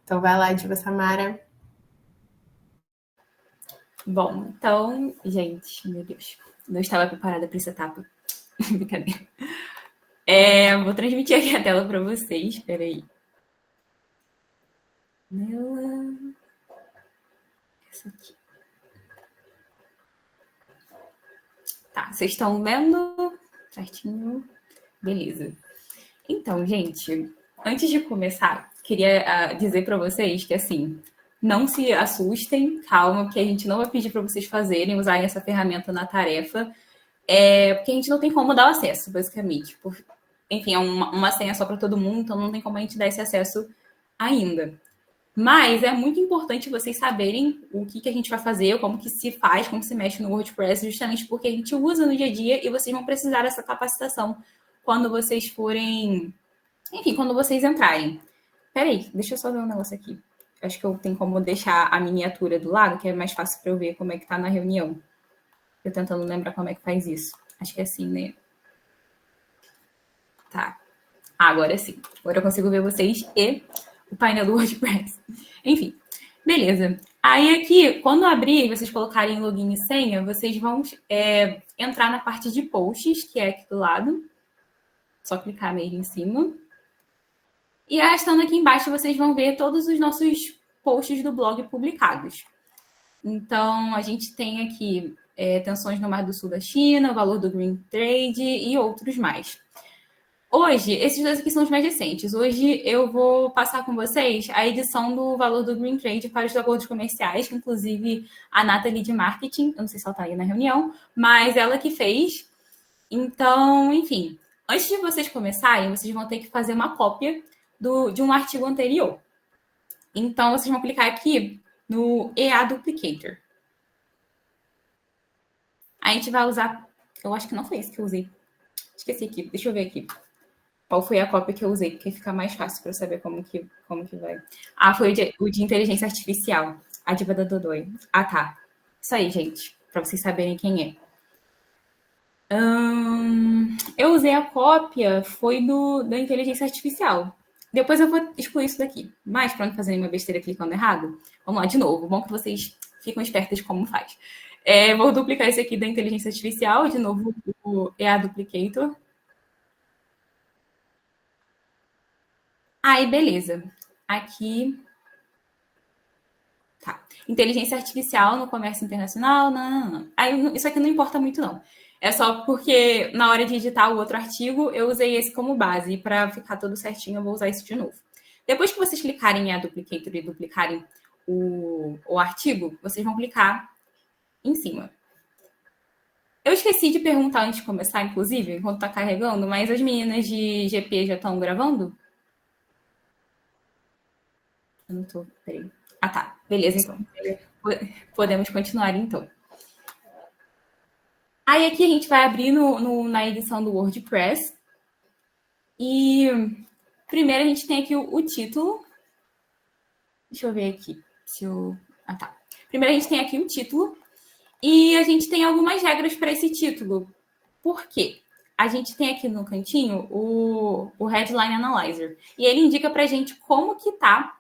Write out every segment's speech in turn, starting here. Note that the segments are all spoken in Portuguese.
Então vai lá, Diva Samara. Bom, então, gente, meu Deus, não estava preparada para essa etapa. Brincadeira. Vou transmitir aqui a tela para vocês, espera aí. Essa aqui. Tá, vocês estão vendo certinho? Beleza. Então, gente, antes de começar, queria dizer para vocês que, assim, não se assustem, calma, porque a gente não vai pedir para vocês fazerem, usarem essa ferramenta na tarefa, porque a gente não tem como dar o acesso, basicamente. Enfim, é uma senha só para todo mundo, então não tem como a gente dar esse acesso ainda. Mas é muito importante vocês saberem o que a gente vai fazer, como que se faz, como se mexe no WordPress, justamente porque a gente usa no dia a dia e vocês vão precisar dessa capacitação quando vocês forem... Enfim, quando vocês entrarem. Peraí, deixa eu só ver um negócio aqui. Acho que eu tenho como deixar a miniatura do lado, que é mais fácil para eu ver como é que tá na reunião. Eu tentando lembrar como é que faz isso. Acho que é assim, né? Tá. Agora sim. Agora eu consigo ver vocês e o painel do WordPress. Enfim, beleza. Aí aqui, quando abrir, vocês colocarem login e senha, vocês vão entrar na parte de posts, que é aqui do lado. Só clicar mesmo em cima. E arrastando aqui embaixo, vocês vão ver todos os nossos posts do blog publicados. Então, a gente tem aqui tensões no Mar do Sul da China, o valor do Green Trade e outros mais. Hoje, esses dois aqui são os mais recentes. Hoje eu vou passar com vocês a edição do valor do Green Trade para os acordos comerciais, que inclusive a Nathalie de Marketing, eu não sei se ela está aí na reunião, mas ela que fez. Então, enfim, antes de vocês começarem, vocês vão ter que fazer uma cópia de um artigo anterior. Então, vocês vão clicar aqui no EA Duplicator. A gente vai usar... Eu acho que não foi esse que eu usei. Esqueci aqui, deixa eu ver aqui. Qual foi a cópia que eu usei, porque fica mais fácil para eu saber como que vai. Ah, foi o de inteligência artificial. A diva da Dodói. Ah, tá. Isso aí, gente, para vocês saberem quem é. Eu usei a cópia, foi da inteligência artificial. Depois eu vou excluir isso daqui. Mas, para não fazerem uma besteira clicando errado, vamos lá de novo. Bom que vocês ficam espertos de como faz. Vou duplicar esse aqui da inteligência artificial, de novo o EA Duplicator. Aí, beleza. Aqui. Tá. Inteligência artificial no comércio internacional, não. Aí, isso aqui não importa muito, não. É só porque na hora de editar o outro artigo, eu usei esse como base. E para ficar tudo certinho, eu vou usar isso de novo. Depois que vocês clicarem em A Duplicator e duplicarem o artigo, vocês vão clicar em cima. Eu esqueci de perguntar antes de começar, inclusive, enquanto tá carregando, mas as meninas de GP já estão gravando? Eu não tô, peraí. Ah, tá. Beleza, então. Podemos continuar, então. Aí aqui a gente vai abrir na edição do WordPress. E primeiro a gente tem aqui o título. Deixa eu ver aqui. Ah, tá. Primeiro a gente tem aqui o título. E a gente tem algumas regras para esse título. Por quê? A gente tem aqui no cantinho o Headline Analyzer. E ele indica para a gente como que tá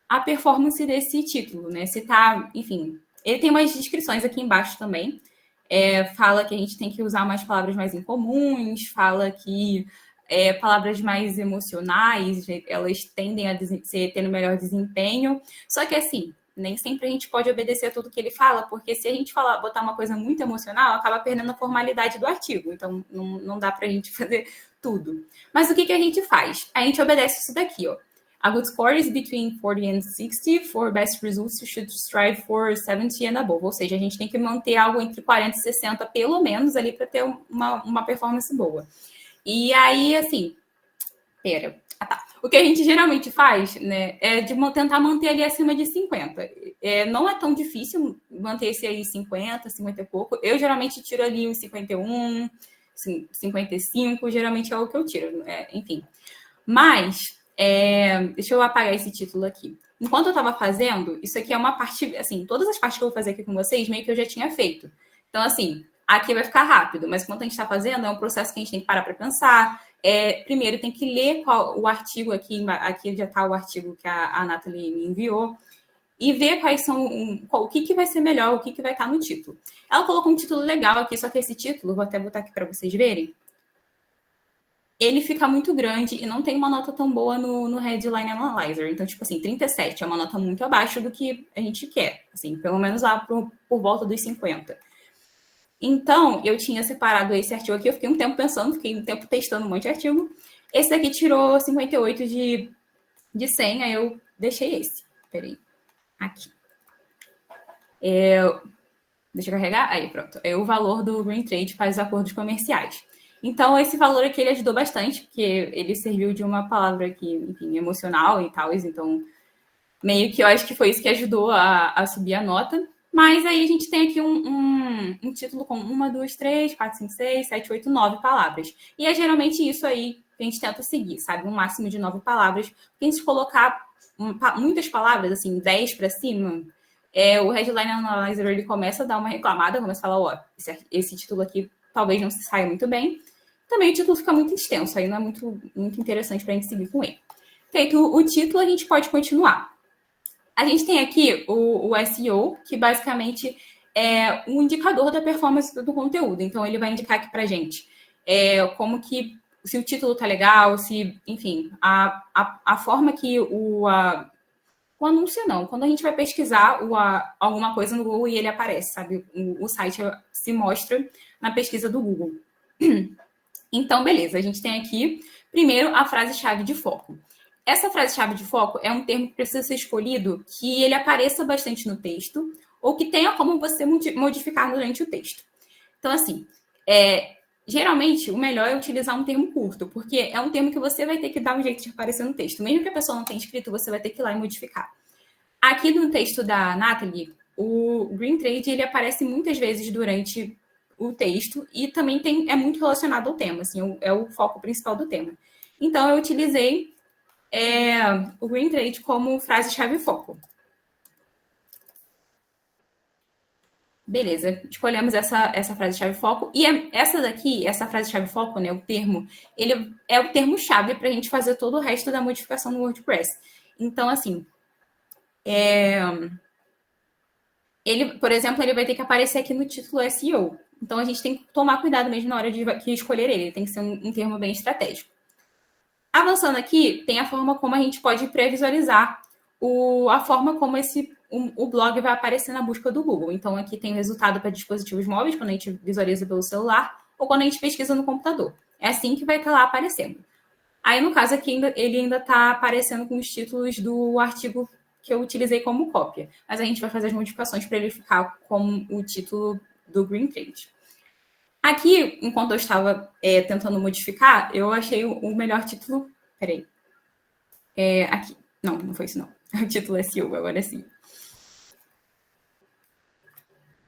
a performance desse título, né? Se tá, enfim... Ele tem umas descrições aqui embaixo também. Fala que a gente tem que usar mais palavras mais incomuns, fala que palavras mais emocionais, elas tendem a ter um melhor desempenho. Só que, assim, nem sempre a gente pode obedecer a tudo que ele fala, porque se a gente botar uma coisa muito emocional, acaba perdendo a formalidade do artigo. Então, não dá para a gente fazer tudo. Mas o que a gente faz? A gente obedece isso daqui, ó. A good score is between 40 and 60. For best results, you should strive for 70 and above. Ou seja, a gente tem que manter algo entre 40 e 60, pelo menos, ali para ter uma performance boa. E aí, assim... tá. O que a gente geralmente faz, né, é de tentar manter ali acima de 50. Não é tão difícil manter esse aí 50, 50 e pouco. Eu geralmente tiro ali uns 51, 55, geralmente é o que eu tiro. Enfim. Mas... deixa eu apagar esse título aqui. Enquanto eu estava fazendo, isso aqui é uma parte, assim, todas as partes que eu vou fazer aqui com vocês, meio que eu já tinha feito. Então, assim, aqui vai ficar rápido, mas enquanto a gente está fazendo, é um processo que a gente tem que parar para pensar, primeiro tem que ler o artigo aqui já está o artigo que a Nathalie me enviou, e ver quais são, o que vai ser melhor, o que vai estar no título. Ela colocou um título legal aqui, só que esse título, vou até botar aqui para vocês verem, ele fica muito grande e não tem uma nota tão boa no Headline Analyzer. Então, tipo assim, 37 é uma nota muito abaixo do que a gente quer, assim, pelo menos lá por volta dos 50. Então, eu tinha separado esse artigo aqui, eu fiquei um tempo pensando, fiquei um tempo testando um monte de artigo. Esse daqui tirou 58 de 100, aí eu deixei esse. Peraí. Aqui. Deixa eu carregar. Aí, pronto. É o valor do Green Trade para os acordos comerciais. Então, esse valor aqui ele ajudou bastante, porque ele serviu de uma palavra aqui, enfim, emocional e tal. Então, meio que eu acho que foi isso que ajudou a subir a nota. Mas aí a gente tem aqui um título com 1, 2, 3, 4, 5, 6, 7, 8, 9 palavras. E é geralmente isso aí que a gente tenta seguir, sabe? Um máximo de 9 palavras. Porque a gente colocar muitas palavras, assim, 10 para cima, o Headline Analyzer ele começa a dar uma reclamada, começa a falar, ó, esse título aqui talvez não se saia muito bem. Também o título fica muito extenso, aí não é muito interessante para a gente seguir com ele. Feito o título, a gente pode continuar. A gente tem aqui o SEO, que basicamente é um indicador da performance do conteúdo. Então, ele vai indicar aqui para a gente como que, se o título tá legal, se, enfim, a forma que o anúncio não. Quando a gente vai pesquisar alguma coisa no Google e ele aparece, sabe? O site se mostra na pesquisa do Google. Então, beleza. A gente tem aqui, primeiro, a frase-chave de foco. Essa frase-chave de foco é um termo que precisa ser escolhido que ele apareça bastante no texto ou que tenha como você modificar durante o texto. Então, assim, geralmente, o melhor é utilizar um termo curto, porque é um termo que você vai ter que dar um jeito de aparecer no texto. Mesmo que a pessoa não tenha escrito, você vai ter que ir lá e modificar. Aqui no texto da Nathalie, o Green Trade ele aparece muitas vezes durante o texto e também é muito relacionado ao tema, assim, é o foco principal do tema. Então, eu utilizei o Green Trade como frase-chave foco. Beleza, escolhemos essa frase-chave foco. E essa daqui, essa frase-chave foco, né, o termo, ele é o termo-chave para a gente fazer todo o resto da modificação no WordPress. Então, assim, ele, por exemplo, ele vai ter que aparecer aqui no título SEO. Então, a gente tem que tomar cuidado mesmo na hora de escolher ele. Tem que ser um termo bem estratégico. Avançando aqui, tem a forma como a gente pode pré-visualizar a forma como o blog vai aparecer na busca do Google. Então, aqui tem o resultado para dispositivos móveis, quando a gente visualiza pelo celular, ou quando a gente pesquisa no computador. É assim que vai estar lá aparecendo. Aí, no caso aqui, ele ainda está aparecendo com os títulos do artigo que eu utilizei como cópia. Mas a gente vai fazer as modificações para ele ficar com o título do Green Trade. Aqui, enquanto eu estava tentando modificar, eu achei o melhor título. Peraí. Aqui. Não foi isso, não. O título é SEO, agora sim.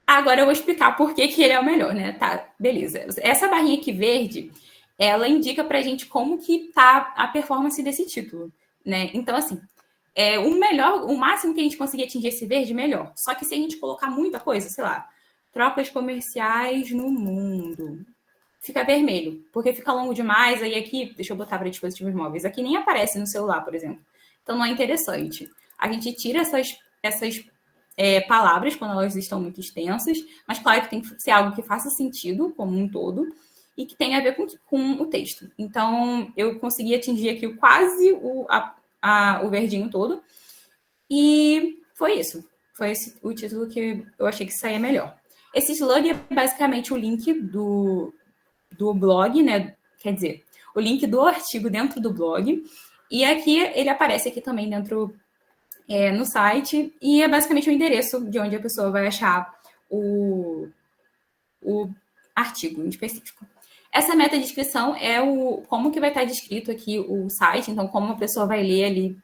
Agora eu vou explicar por que ele é o melhor, né? Tá, beleza. Essa barrinha aqui verde, ela indica pra gente como que tá a performance desse título, né? Então, assim, o máximo que a gente conseguir atingir esse verde, melhor. Só que se a gente colocar muita coisa, sei lá, trocas comerciais no mundo, fica vermelho, porque fica longo demais. Aí aqui, deixa eu botar para dispositivos móveis, aqui nem aparece no celular, por exemplo. Então não é interessante. A gente tira essas palavras quando elas estão muito extensas, mas claro que tem que ser algo que faça sentido como um todo e que tenha a ver com o texto. Então eu consegui atingir aqui quase o verdinho todo e foi isso. Foi esse o título que eu achei que saía melhor. Esse slug é basicamente o link do blog, né? Quer dizer, o link do artigo dentro do blog. E aqui ele aparece aqui também dentro no site. E é basicamente o endereço de onde a pessoa vai achar o artigo em específico. Essa meta-descrição é como que vai estar descrito aqui o site. Então, como a pessoa vai ler ali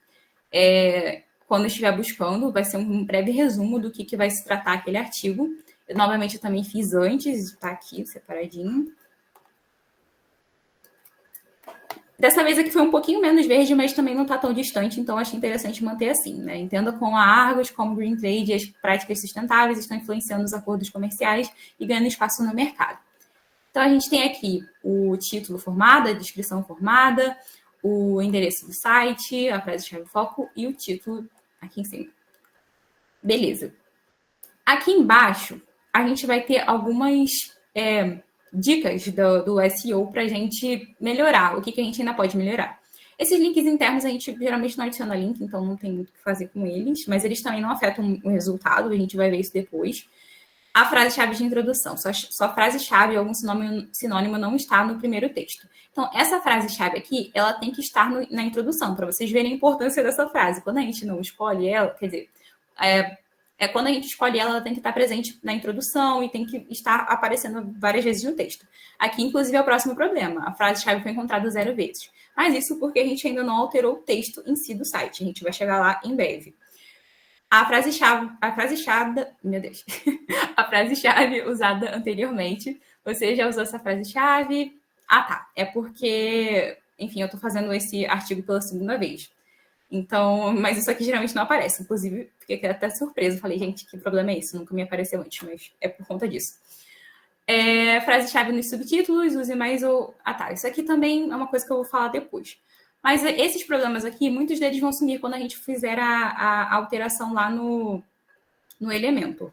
quando estiver buscando. Vai ser um breve resumo do que vai se tratar aquele artigo. Novamente, eu também fiz antes, está aqui separadinho. Dessa vez aqui foi um pouquinho menos verde, mas também não está tão distante, então achei interessante manter assim, né? Entenda com a Argos, como Green Trade e as práticas sustentáveis estão influenciando os acordos comerciais e ganhando espaço no mercado. Então, a gente tem aqui o título formado, a descrição formada, o endereço do site, a frase-chave foco e o título aqui em cima. Beleza. Aqui embaixo, a gente vai ter algumas dicas do SEO para a gente melhorar. O que a gente ainda pode melhorar? Esses links internos a gente geralmente não adiciona link, então não tem muito o que fazer com eles, mas eles também não afetam o resultado, a gente vai ver isso depois. A frase-chave de introdução, sua frase-chave ou algum sinônimo não está no primeiro texto. Então, essa frase-chave aqui, ela tem que estar na introdução, para vocês verem a importância dessa frase. Quando a gente não escolhe ela, quer dizer, quando a gente escolhe ela tem que estar presente na introdução e tem que estar aparecendo várias vezes no texto. Aqui, inclusive, é o próximo problema. A frase-chave foi encontrada 0 vezes. Mas isso porque a gente ainda não alterou o texto em si do site. A gente vai chegar lá em breve. A frase-chave, meu Deus, a frase-chave usada anteriormente, você já usou essa frase-chave? Ah, tá, é porque, enfim, eu tô fazendo esse artigo pela segunda vez. Então, mas isso aqui geralmente não aparece, inclusive, fiquei até surpresa, falei, gente, que problema é esse? Nunca me apareceu antes, mas é por conta disso. Frase-chave nos subtítulos, use mais ou... Ah, tá, isso aqui também é uma coisa que eu vou falar depois. Mas esses problemas aqui, muitos deles vão sumir quando a gente fizer a alteração lá no elemento.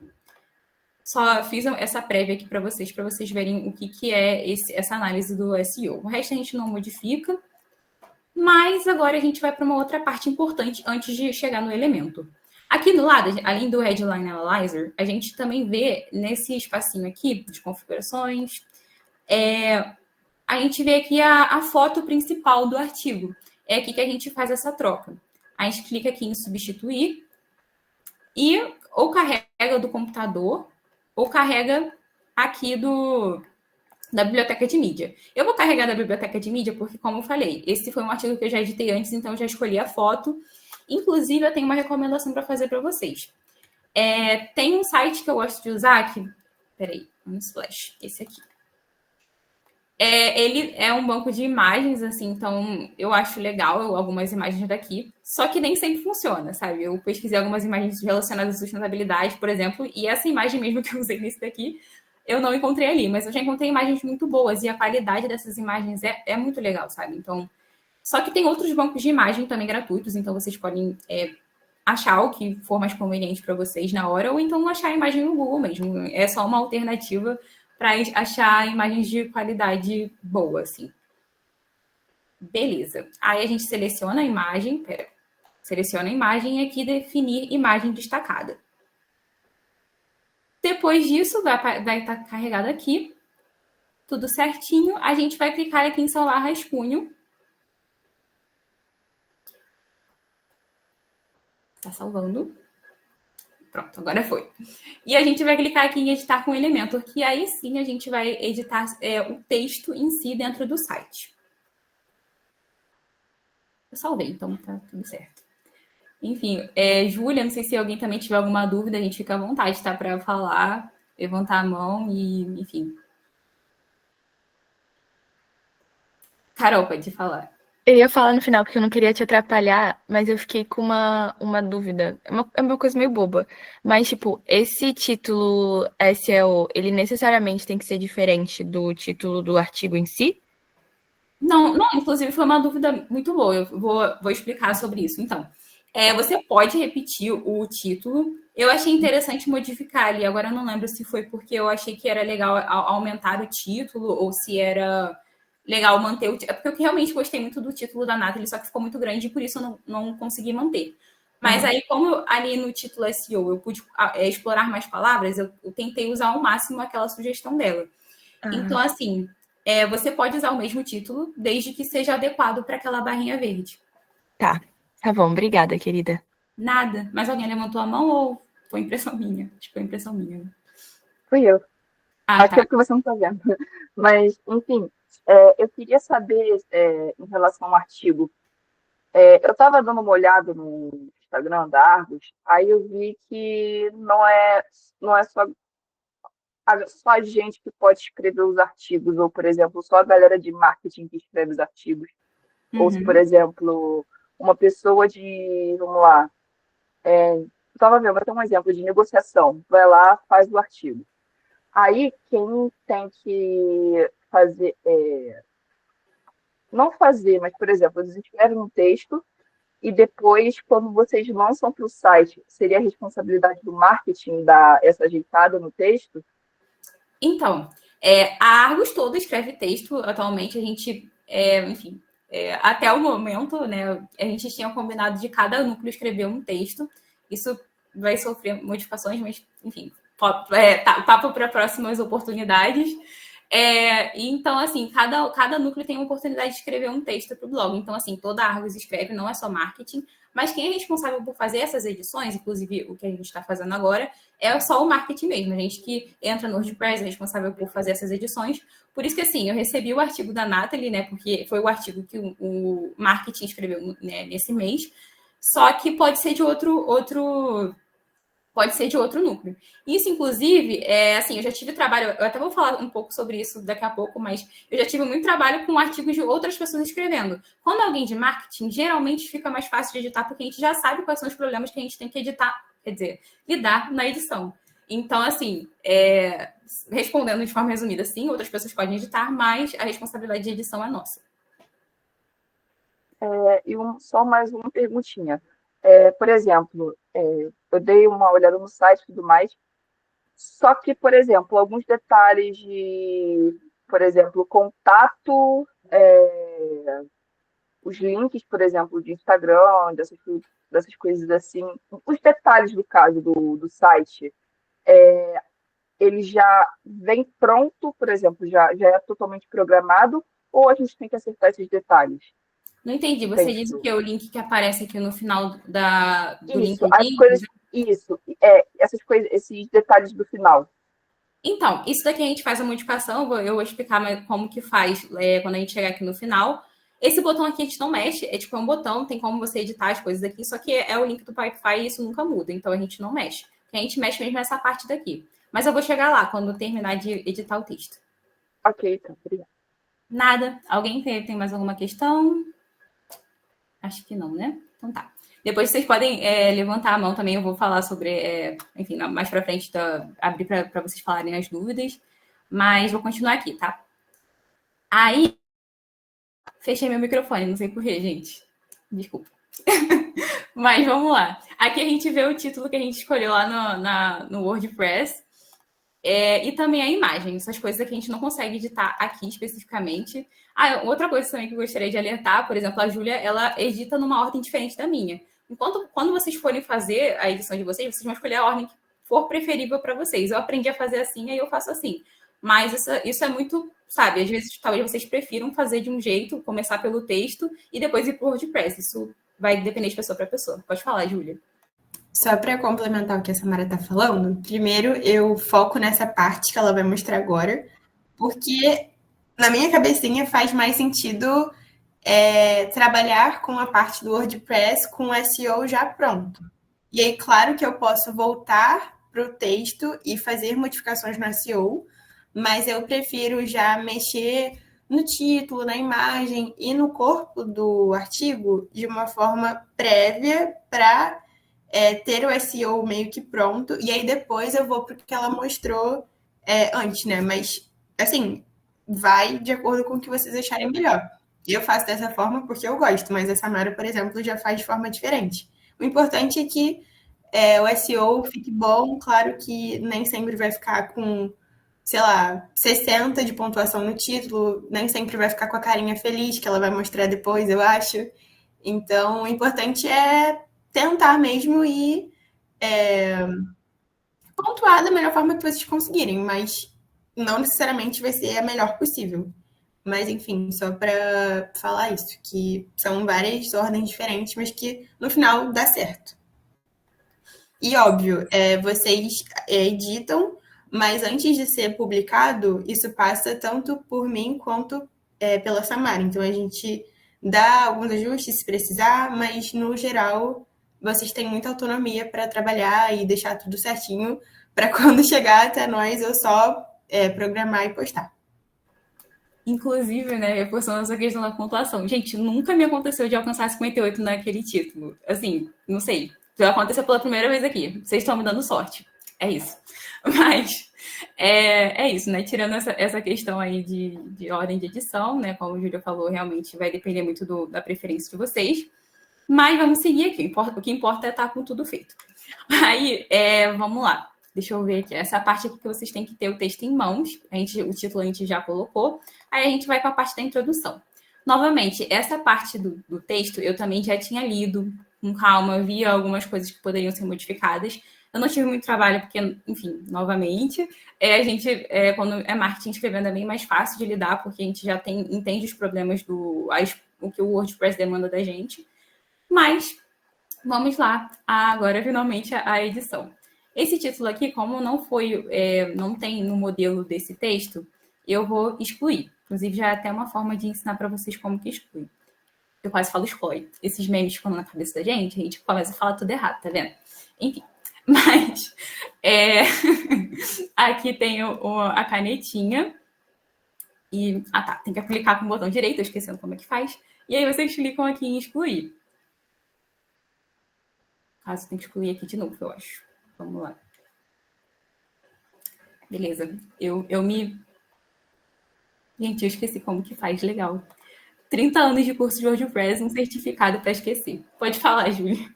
Só fiz essa prévia aqui para vocês verem o que é essa análise do SEO. O resto a gente não modifica, mas agora a gente vai para uma outra parte importante antes de chegar no elemento. Aqui do lado, além do Headline Analyzer, a gente também vê nesse espacinho aqui de configurações, a gente vê aqui a foto principal do artigo. É aqui que a gente faz essa troca. A gente clica aqui em substituir e ou carrega do computador ou carrega aqui da biblioteca de mídia. Eu vou carregar da biblioteca de mídia porque, como eu falei, esse foi um artigo que eu já editei antes, então eu já escolhi a foto. Inclusive, eu tenho uma recomendação para fazer para vocês. Tem um site que eu gosto de usar que... Peraí, Unsplash, esse aqui. Ele é um banco de imagens, assim, então eu acho legal algumas imagens daqui, só que nem sempre funciona, sabe? Eu pesquisei algumas imagens relacionadas à sustentabilidade, por exemplo, e essa imagem mesmo que eu usei nesse daqui, eu não encontrei ali, mas eu já encontrei imagens muito boas e a qualidade dessas imagens é muito legal, sabe? Então, só que tem outros bancos de imagem também gratuitos, então vocês podem achar o que for mais conveniente para vocês na hora, ou então achar a imagem no Google mesmo. É só uma alternativa para achar imagens de qualidade boa, assim. Beleza. Aí a gente seleciona a imagem, seleciona a imagem e aqui definir imagem destacada. Depois disso, vai estar carregado aqui, tudo certinho. A gente vai clicar aqui em salvar rascunho. Está salvando. Pronto, agora foi. E a gente vai clicar aqui em editar com Elementor, que aí sim a gente vai editar o texto em si dentro do site. Eu salvei, então tá tudo certo. Enfim, Júlia, não sei se alguém também tiver alguma dúvida, a gente fica à vontade, tá? Para falar, levantar a mão e, enfim. Carol, pode falar. Eu ia falar no final, porque eu não queria te atrapalhar, mas eu fiquei com uma dúvida. É uma coisa meio boba. Mas, tipo, esse título SEO, ele necessariamente tem que ser diferente do título do artigo em si? Não, inclusive foi uma dúvida muito boa. Eu vou explicar sobre isso. Então, você pode repetir o título. Eu achei interessante modificar ali. Agora eu não lembro se foi porque eu achei que era legal aumentar o título ou se era legal manter o título. É porque eu realmente gostei muito do título da Nathalie, só que ficou muito grande e por isso eu não consegui manter. Mas aí, como ali no título SEO eu pude explorar mais palavras, eu tentei usar ao máximo aquela sugestão dela. Então, assim, você pode usar o mesmo título, desde que seja adequado para aquela barrinha verde. Tá bom, obrigada, querida. Nada. Mas alguém levantou a mão ou foi impressão minha? Acho que foi impressão minha. Fui eu. Ah, Aqui é tá. porque você não está vendo. Mas, enfim, eu queria saber, em relação ao artigo, eu estava dando uma olhada no Instagram da Argos, aí eu vi que não é só a gente que pode escrever os artigos, ou, por exemplo, só a galera de marketing que escreve os artigos. Ou se, por exemplo, uma pessoa vamos lá, estava vendo, vou dar um exemplo de negociação, vai lá, faz o artigo. Aí, quem tem que fazer, não fazer, mas, por exemplo, eles escrevem um texto e depois, quando vocês lançam para o site, seria a responsabilidade do marketing dar essa ajeitada no texto? Então, a Argos toda escreve texto atualmente. A gente, enfim, até o momento, né, a gente tinha combinado de cada núcleo escrever um texto. Isso vai sofrer modificações, mas, enfim, papo para próximas oportunidades. Então, assim, cada núcleo tem a oportunidade de escrever um texto para o blog. Então, assim, toda a Argos escreve, não é só marketing. Mas quem é responsável por fazer essas edições, inclusive o que a gente está fazendo agora, é só o marketing mesmo. A gente que entra no WordPress é responsável por fazer essas edições. Por isso que, assim, eu recebi o artigo da Nathalie, né? Porque foi o artigo que o marketing escreveu, né, nesse mês. Só que pode ser de outro núcleo. Isso, inclusive, assim, eu já tive trabalho, eu até vou falar um pouco sobre isso daqui a pouco, mas eu já tive muito trabalho com artigos de outras pessoas escrevendo. Quando é alguém de marketing, geralmente fica mais fácil de editar, porque a gente já sabe quais são os problemas que a gente tem que editar, quer dizer, lidar na edição. Então, assim, respondendo de forma resumida, sim, outras pessoas podem editar, mas a responsabilidade de edição é nossa. Só mais uma perguntinha. Por exemplo, eu dei uma olhada no site e tudo mais, só que, por exemplo, alguns detalhes de, por exemplo, contato, os links, por exemplo, de Instagram, dessas coisas assim, os detalhes do caso do site, ele já vem pronto, por exemplo, já é totalmente programado, ou a gente tem que acertar esses detalhes? Não entendi. Você diz o Texto. que? O link que aparece aqui no final do Isso, as LinkedIn? coisas, isso, essas coisas, esses detalhes do final. Então, isso daqui a gente faz a modificação, eu vou explicar como que faz quando a gente chegar aqui no final. Esse botão aqui a gente não mexe, é tipo um botão, tem como você editar as coisas aqui, só que é o link do Pipefy e isso nunca muda, então a gente não mexe. A gente mexe mesmo nessa parte daqui. Mas eu vou chegar lá quando terminar de editar o texto. Ok, então, obrigada. Nada. Alguém tem mais alguma questão? Acho que não, né? Então tá. Depois vocês podem levantar a mão também, eu vou falar sobre, enfim, mais para frente, abrir para vocês falarem as dúvidas, mas vou continuar aqui, tá? Aí, fechei meu microfone, não sei porquê, gente. Desculpa. Mas vamos lá. Aqui a gente vê o título que a gente escolheu lá no WordPress. E também a imagem, essas coisas que a gente não consegue editar aqui especificamente. Outra coisa também que eu gostaria de alertar, por exemplo, a Júlia, ela edita numa ordem diferente da minha. Quando vocês forem fazer a edição de vocês vão escolher a ordem que for preferível para vocês. Eu aprendi a fazer assim, aí eu faço assim. Mas isso é muito, sabe, às vezes talvez vocês prefiram fazer de um jeito, começar pelo texto e depois ir para o WordPress. Isso vai depender de pessoa para pessoa. Pode falar, Júlia. Só para complementar o que a Samara está falando, primeiro eu foco nessa parte que ela vai mostrar agora, porque na minha cabecinha faz mais sentido trabalhar com a parte do WordPress com o SEO já pronto. E aí, claro que eu posso voltar para o texto e fazer modificações no SEO, mas eu prefiro já mexer no título, na imagem e no corpo do artigo de uma forma prévia para ter o SEO meio que pronto, e aí depois eu vou para o que ela mostrou antes, né? Mas, assim, vai de acordo com o que vocês acharem melhor. Eu faço dessa forma porque eu gosto, mas a Samara, por exemplo, já faz de forma diferente. O importante é que o SEO fique bom, claro que nem sempre vai ficar com, sei lá, 60 de pontuação no título, nem sempre vai ficar com a carinha feliz, que ela vai mostrar depois, eu acho. Então, o importante é tentar mesmo e pontuar da melhor forma que vocês conseguirem, mas não necessariamente vai ser a melhor possível. Mas, enfim, só para falar isso, que são várias ordens diferentes, mas que no final dá certo. E, óbvio, vocês editam, mas antes de ser publicado, isso passa tanto por mim quanto pela Samara. Então, a gente dá alguns ajustes se precisar, mas, no geral, vocês têm muita autonomia para trabalhar e deixar tudo certinho para quando chegar até nós eu só programar e postar. Inclusive, né, reforçando essa questão da pontuação. Gente, nunca me aconteceu de alcançar 58 naquele título. Assim, não sei. Já aconteceu pela primeira vez aqui. Vocês estão me dando sorte. É isso. Mas é isso, né? Tirando essa questão aí de ordem de edição, né? Como o Júlio falou, realmente vai depender muito da preferência de vocês. Mas vamos seguir aqui. O que importa é estar com tudo feito. Aí, vamos lá. Deixa eu ver aqui. Essa parte aqui que vocês têm que ter o texto em mãos. O título a gente já colocou. Aí a gente vai para a parte da introdução. Novamente, essa parte do texto eu também já tinha lido com calma. Eu via algumas coisas que poderiam ser modificadas. Eu não tive muito trabalho, porque, enfim, novamente, quando é marketing escrevendo é bem mais fácil de lidar, porque a gente já entende os problemas o que o WordPress demanda da gente. Mas vamos lá, agora finalmente a edição. Esse título aqui, como não tem no modelo desse texto, eu vou excluir. Inclusive, já é até uma forma de ensinar para vocês como que exclui. Eu quase falo exclui. Esses memes ficam na cabeça da gente, a gente começa a falar tudo errado, tá vendo? Enfim, mas aqui tem a canetinha. E, tem que clicar com o botão direito, eu esquecendo como é que faz. E aí vocês clicam aqui em excluir. Caso tem que excluir aqui de novo, eu acho. Vamos lá. Beleza. Gente, eu esqueci como que faz. Legal. 30 anos de curso de WordPress, um certificado para esquecer. Pode falar, Júlia.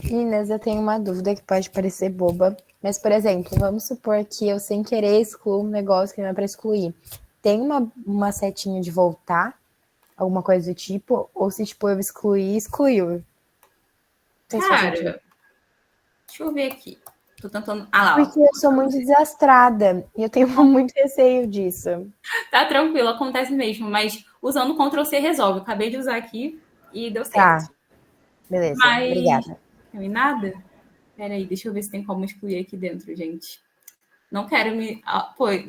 Meninas, eu tenho uma dúvida que pode parecer boba. Mas, por exemplo, vamos supor que eu sem querer excluo um negócio que não é para excluir. Tem uma setinha de voltar? Alguma coisa do tipo? Ou se, tipo, eu excluiu? Cara, deixa eu ver aqui. Tô tentando... lá, porque eu sou muito desastrada e eu tenho muito receio disso. Tá tranquilo, acontece mesmo, mas usando o Ctrl+C resolve. Eu acabei de usar aqui e deu certo. Tá, beleza, obrigada. Não tem nada? Peraí, deixa eu ver se tem como excluir aqui dentro, gente. Não quero me...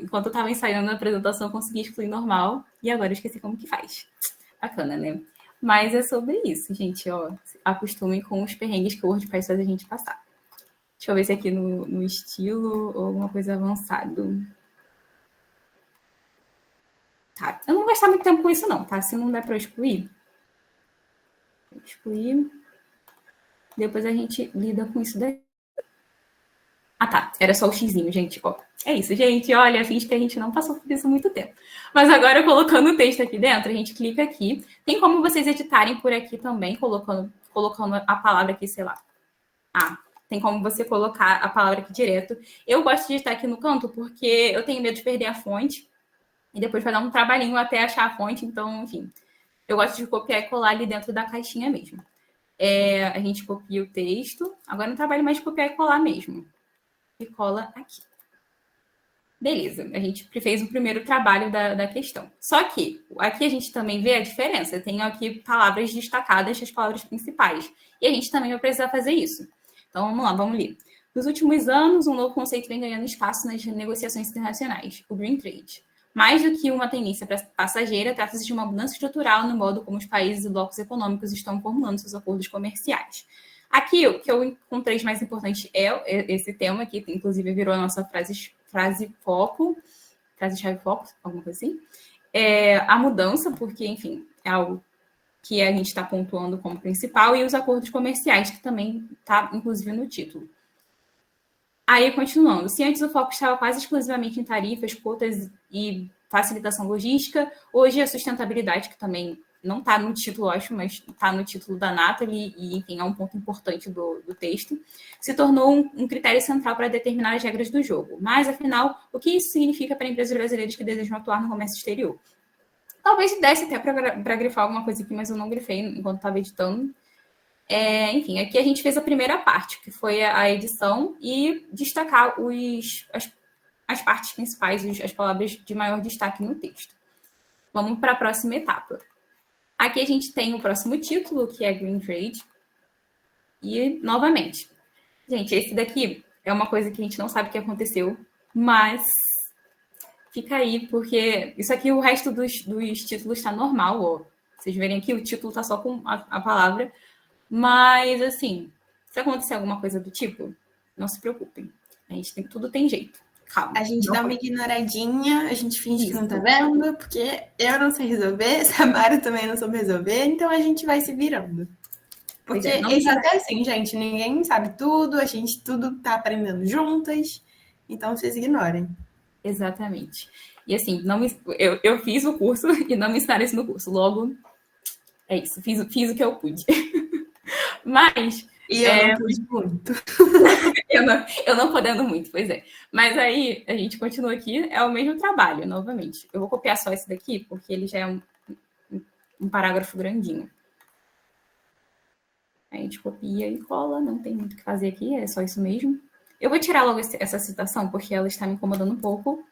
enquanto eu tava ensaiando a apresentação, eu consegui excluir normal e agora eu esqueci como que faz. Bacana, né? Mas é sobre isso, gente, ó. Acostumem com os perrengues que o WordPress faz a gente passar. Deixa eu ver se aqui no estilo ou alguma coisa avançado. Tá, eu não vou gastar muito tempo com isso não, tá? Se não der para excluir. Excluir. Depois a gente lida com isso daí. Tá. Era só o xizinho, gente. Ó, é isso, gente. Olha, finge que a gente não passou por isso há muito tempo. Mas agora, colocando o texto aqui dentro, a gente clica aqui. Tem como vocês editarem por aqui também, colocando a palavra aqui, sei lá. Tem como você colocar a palavra aqui direto. Eu gosto de editar aqui no canto porque eu tenho medo de perder a fonte. E depois vai dar um trabalhinho até achar a fonte. Então, enfim, eu gosto de copiar e colar ali dentro da caixinha mesmo. A gente copia o texto. Agora não trabalho mais de copiar e colar mesmo. E cola aqui. Beleza, a gente fez o primeiro trabalho da questão. Só que aqui a gente também vê a diferença. Eu tenho aqui palavras destacadas, as palavras principais. E a gente também vai precisar fazer isso. Então, vamos lá, vamos ler. Nos últimos anos, um novo conceito vem ganhando espaço nas negociações internacionais, o Green Trade. Mais do que uma tendência passageira, trata-se de uma mudança estrutural no modo como os países e blocos econômicos estão formulando seus acordos comerciais. Aqui, o que eu encontrei de mais importante é esse tema, que inclusive virou a nossa frase-chave foco, alguma coisa assim. A mudança, porque, enfim, é algo que a gente está pontuando como principal, e os acordos comerciais, que também está, inclusive, no título. Aí, continuando. Se antes o foco estava quase exclusivamente em tarifas, quotas e facilitação logística, hoje a sustentabilidade, que também não está no título, acho, mas está no título da Nathalie, e, enfim, é um ponto importante do texto, se tornou um critério central para determinar as regras do jogo. Mas, afinal, o que isso significa para empresas brasileiras que desejam atuar no comércio exterior? Talvez desse até para grifar alguma coisa aqui, mas eu não grifei enquanto estava editando. Enfim, aqui a gente fez a primeira parte, que foi a edição, e destacar as partes principais, as palavras de maior destaque no texto. Vamos para a próxima etapa. Aqui a gente tem o próximo título, que é Green Trade. E, novamente, gente, esse daqui é uma coisa que a gente não sabe o que aconteceu, mas fica aí, porque isso aqui, o resto dos títulos está normal, ó. Vocês verem aqui, o título está só com a palavra. Mas, assim, se acontecer alguma coisa do tipo, não se preocupem. Tudo tem jeito. Calma. A gente dá uma ignoradinha, a gente finge que não tá vendo, porque eu não sei resolver, Samara também não soube resolver, então a gente vai se virando. Porque é, não isso até assim, gente, ninguém sabe tudo, a gente tudo tá aprendendo juntas, então vocês ignorem. Exatamente. E assim, eu fiz o curso e não me ensinaram isso no curso. Logo, é isso. Fiz o que eu pude. Mas E eu não pude muito. eu não podendo muito, pois é. Mas aí a gente continua aqui, é o mesmo trabalho, novamente. Eu vou copiar só esse daqui, porque ele já é um parágrafo grandinho. Aí a gente copia e cola, não tem muito o que fazer aqui, é só isso mesmo. Eu vou tirar logo essa citação, porque ela está me incomodando um pouco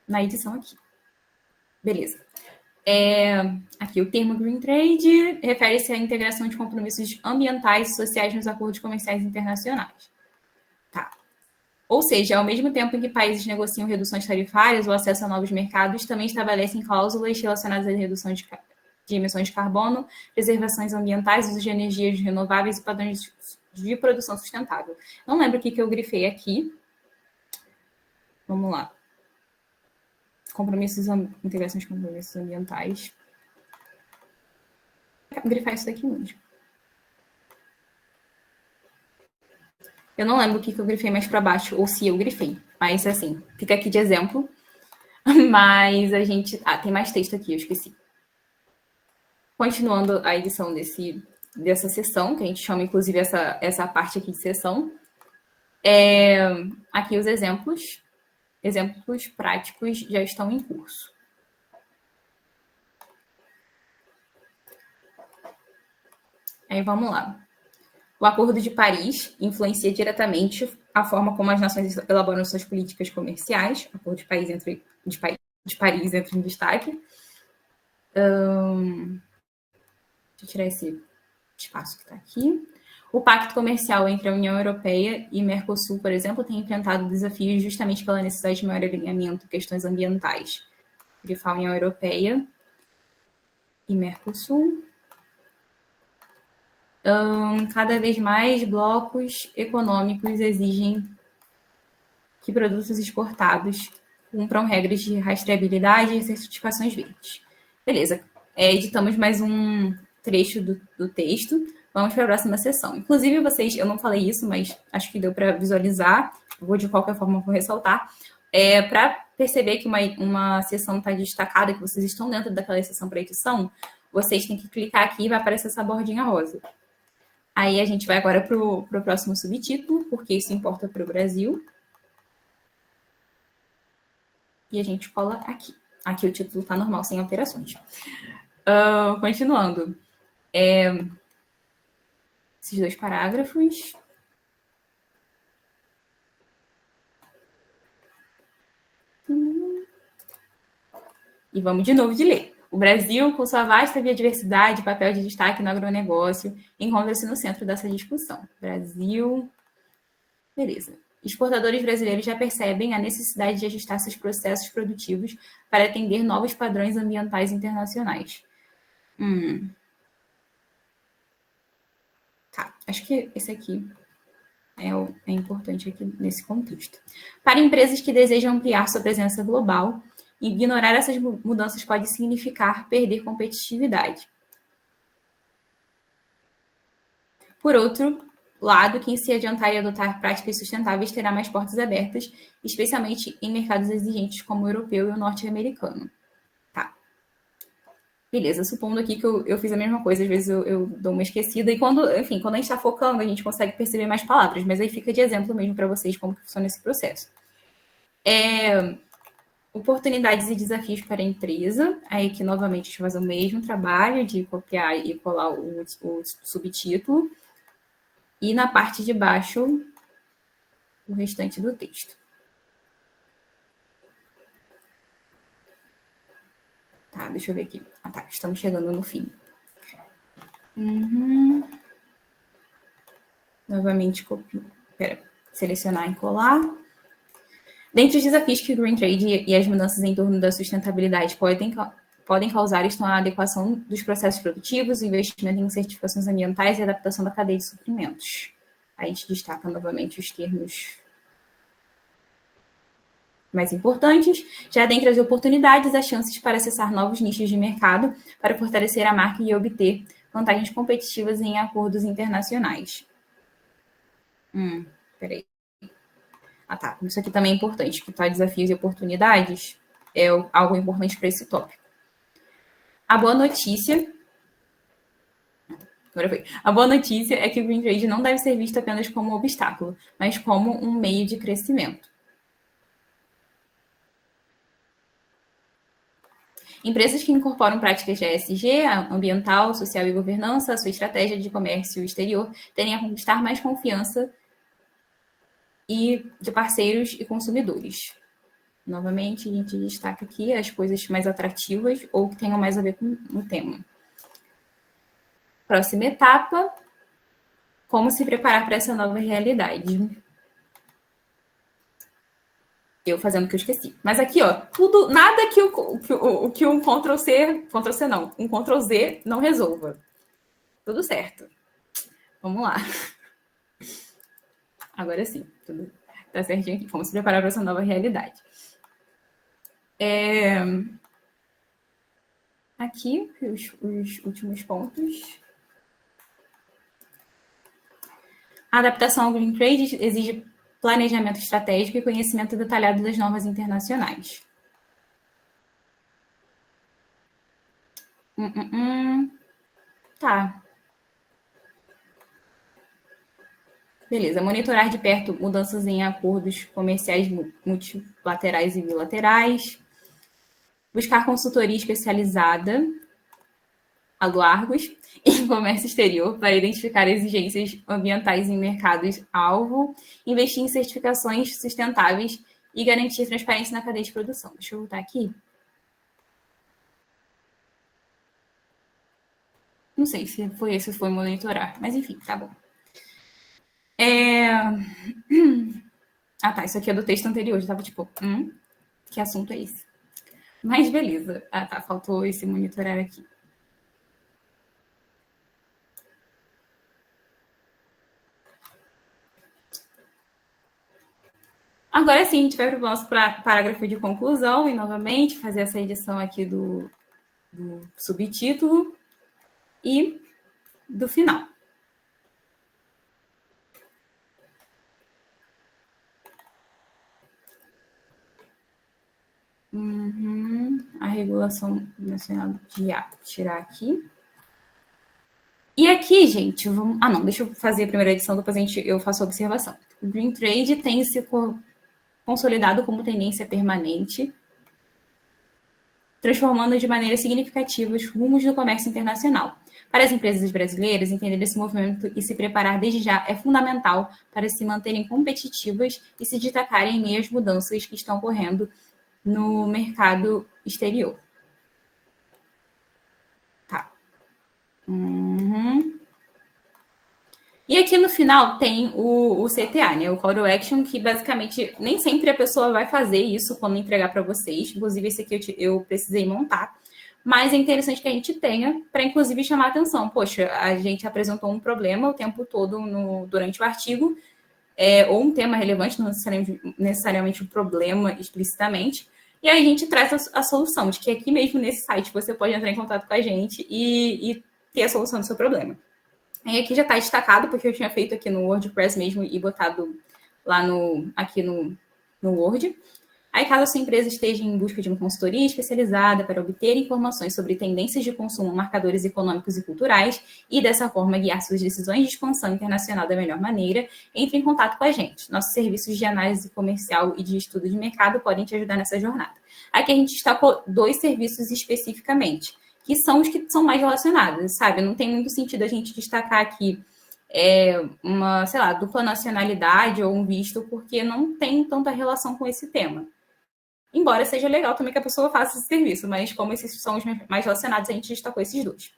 na edição aqui. Beleza. Aqui, o termo Green Trade refere-se à integração de compromissos ambientais e sociais nos acordos comerciais internacionais. Tá. Ou seja, ao mesmo tempo em que países negociam reduções tarifárias ou acesso a novos mercados, também estabelecem cláusulas relacionadas à redução de emissões de carbono, preservações ambientais, uso de energias renováveis e padrões de produção sustentável. Não lembro o que eu grifei aqui. Vamos lá. Integração de compromissos ambientais. Vou grifar isso daqui mesmo. Eu não lembro o que eu grifei mais para baixo, ou se eu grifei. Mas, assim, fica aqui de exemplo. Mas a gente... tem mais texto aqui, eu esqueci. Continuando a edição dessa sessão, que a gente chama, inclusive, essa parte aqui de sessão. Aqui os exemplos práticos já estão em curso. Aí vamos lá. O Acordo de Paris influencia diretamente a forma como as nações elaboram suas políticas comerciais. O Acordo de Paris entra em destaque. Deixa eu tirar esse espaço que está aqui. O Pacto Comercial entre a União Europeia e Mercosul, por exemplo, tem enfrentado desafios justamente pela necessidade de maior alinhamento em questões ambientais. Grifar a União Europeia e Mercosul. Cada vez mais blocos econômicos exigem que produtos exportados cumpram regras de rastreabilidade e certificações verdes. Beleza. Editamos mais um trecho do texto. Vamos para a próxima sessão. Inclusive, vocês, eu não falei isso, mas acho que deu para visualizar. Vou, de qualquer forma, vou ressaltar. Para perceber que uma sessão está destacada, que vocês estão dentro daquela sessão para edição, vocês têm que clicar aqui e vai aparecer essa bordinha rosa. Aí a gente vai agora para o próximo subtítulo, porque isso importa para o Brasil. E a gente cola aqui. Aqui o título está normal, sem alterações. Continuando. Esses dois parágrafos. E vamos de novo de ler. O Brasil, com sua vasta biodiversidade e papel de destaque no agronegócio, encontra-se no centro dessa discussão. Brasil... Beleza. Exportadores brasileiros já percebem a necessidade de ajustar seus processos produtivos para atender novos padrões ambientais internacionais. Tá, acho que esse aqui é importante aqui nesse contexto. Para empresas que desejam ampliar sua presença global, ignorar essas mudanças pode significar perder competitividade. Por outro lado, quem se adiantar e adotar práticas sustentáveis terá mais portas abertas, especialmente em mercados exigentes como o europeu e o norte-americano. Tá. Beleza, supondo aqui que eu fiz a mesma coisa, às vezes eu dou uma esquecida, e quando a gente está focando, a gente consegue perceber mais palavras, mas aí fica de exemplo mesmo para vocês como que funciona esse processo. Oportunidades e desafios para a empresa. Aí aqui, novamente, a gente vai fazer o mesmo trabalho de copiar e colar o subtítulo. E na parte de baixo, o restante do texto. Tá, deixa eu ver aqui. Tá, estamos chegando no fim. Novamente, selecionar e colar. Dentre os desafios que o Green Trade e as mudanças em torno da sustentabilidade podem causar estão a adequação dos processos produtivos, o investimento em certificações ambientais e a adaptação da cadeia de suprimentos. A gente destaca novamente os termos mais importantes. Já dentre as oportunidades, as chances para acessar novos nichos de mercado, para fortalecer a marca e obter vantagens competitivas em acordos internacionais. Peraí. Ah, tá. Isso aqui também é importante, que tá desafios e oportunidades. É algo importante para esse tópico. A boa notícia... Agora foi. A boa notícia é que o Green Trade não deve ser visto apenas como um obstáculo, mas como um meio de crescimento. Empresas que incorporam práticas de ESG, ambiental, social e governança, à sua estratégia de comércio exterior, tendem a conquistar mais confiança de parceiros e consumidores. Novamente, a gente destaca aqui as coisas mais atrativas ou que tenham mais a ver com o tema. Próxima etapa, como se preparar para essa nova realidade. Eu fazendo o que eu esqueci. Mas aqui, ó, tudo, nada que um Ctrl+C não, um Ctrl+Z não resolva. Tudo certo. Vamos lá. Agora sim, tudo tá certinho aqui. Como se preparar para essa nova realidade. Aqui, os últimos pontos. A adaptação ao Green Trade exige planejamento estratégico e conhecimento detalhado das normas internacionais. Tá. Beleza. Monitorar de perto mudanças em acordos comerciais multilaterais e bilaterais. Buscar consultoria especializada a largos em comércio exterior para identificar exigências ambientais em mercados-alvo, investir em certificações sustentáveis e garantir transparência na cadeia de produção. Deixa eu voltar aqui. Não sei se foi esse ou foi monitorar, mas enfim, tá bom. Ah, tá, isso aqui é do texto anterior, já tava tipo, que assunto é esse? Mas beleza. Ah, tá, faltou esse monitorar aqui. Agora sim, a gente vai para o nosso parágrafo de conclusão e, novamente, fazer essa edição aqui do subtítulo e do final. A regulação nacional de ar. Tirar aqui. E aqui, gente, vamos... Ah, não, deixa eu fazer a primeira edição, depois eu faço a observação. O Green Trade tem se consolidado como tendência permanente, transformando de maneira significativa os rumos do comércio internacional. Para as empresas brasileiras, entender esse movimento e se preparar desde já é fundamental para se manterem competitivas e se destacarem em meio às mudanças que estão ocorrendo no mercado exterior. Tá. E aqui no final tem o CTA, né? O Call to Action, que basicamente nem sempre a pessoa vai fazer isso quando entregar para vocês. Inclusive, esse aqui eu precisei montar. Mas é interessante que a gente tenha para, inclusive, chamar a atenção. Poxa, a gente apresentou um problema o tempo todo durante o artigo, ou um tema relevante, não necessariamente um problema explicitamente. E aí a gente traz a solução, de que aqui mesmo nesse site você pode entrar em contato com a gente e ter a solução do seu problema. E aqui já está destacado, porque eu tinha feito aqui no WordPress mesmo e botado lá aqui no Word. Aí, caso a sua empresa esteja em busca de uma consultoria especializada para obter informações sobre tendências de consumo, marcadores econômicos e culturais, e dessa forma guiar suas decisões de expansão internacional da melhor maneira, entre em contato com a gente. Nossos serviços de análise comercial e de estudo de mercado podem te ajudar nessa jornada. Aqui a gente destacou 2 serviços especificamente, que são os que são mais relacionados, sabe? Não tem muito sentido a gente destacar aqui uma, sei lá, dupla nacionalidade ou um visto, porque não tem tanta relação com esse tema. Embora seja legal também que a pessoa faça esse serviço, mas como esses são os mais relacionados, a gente destacou esses 2.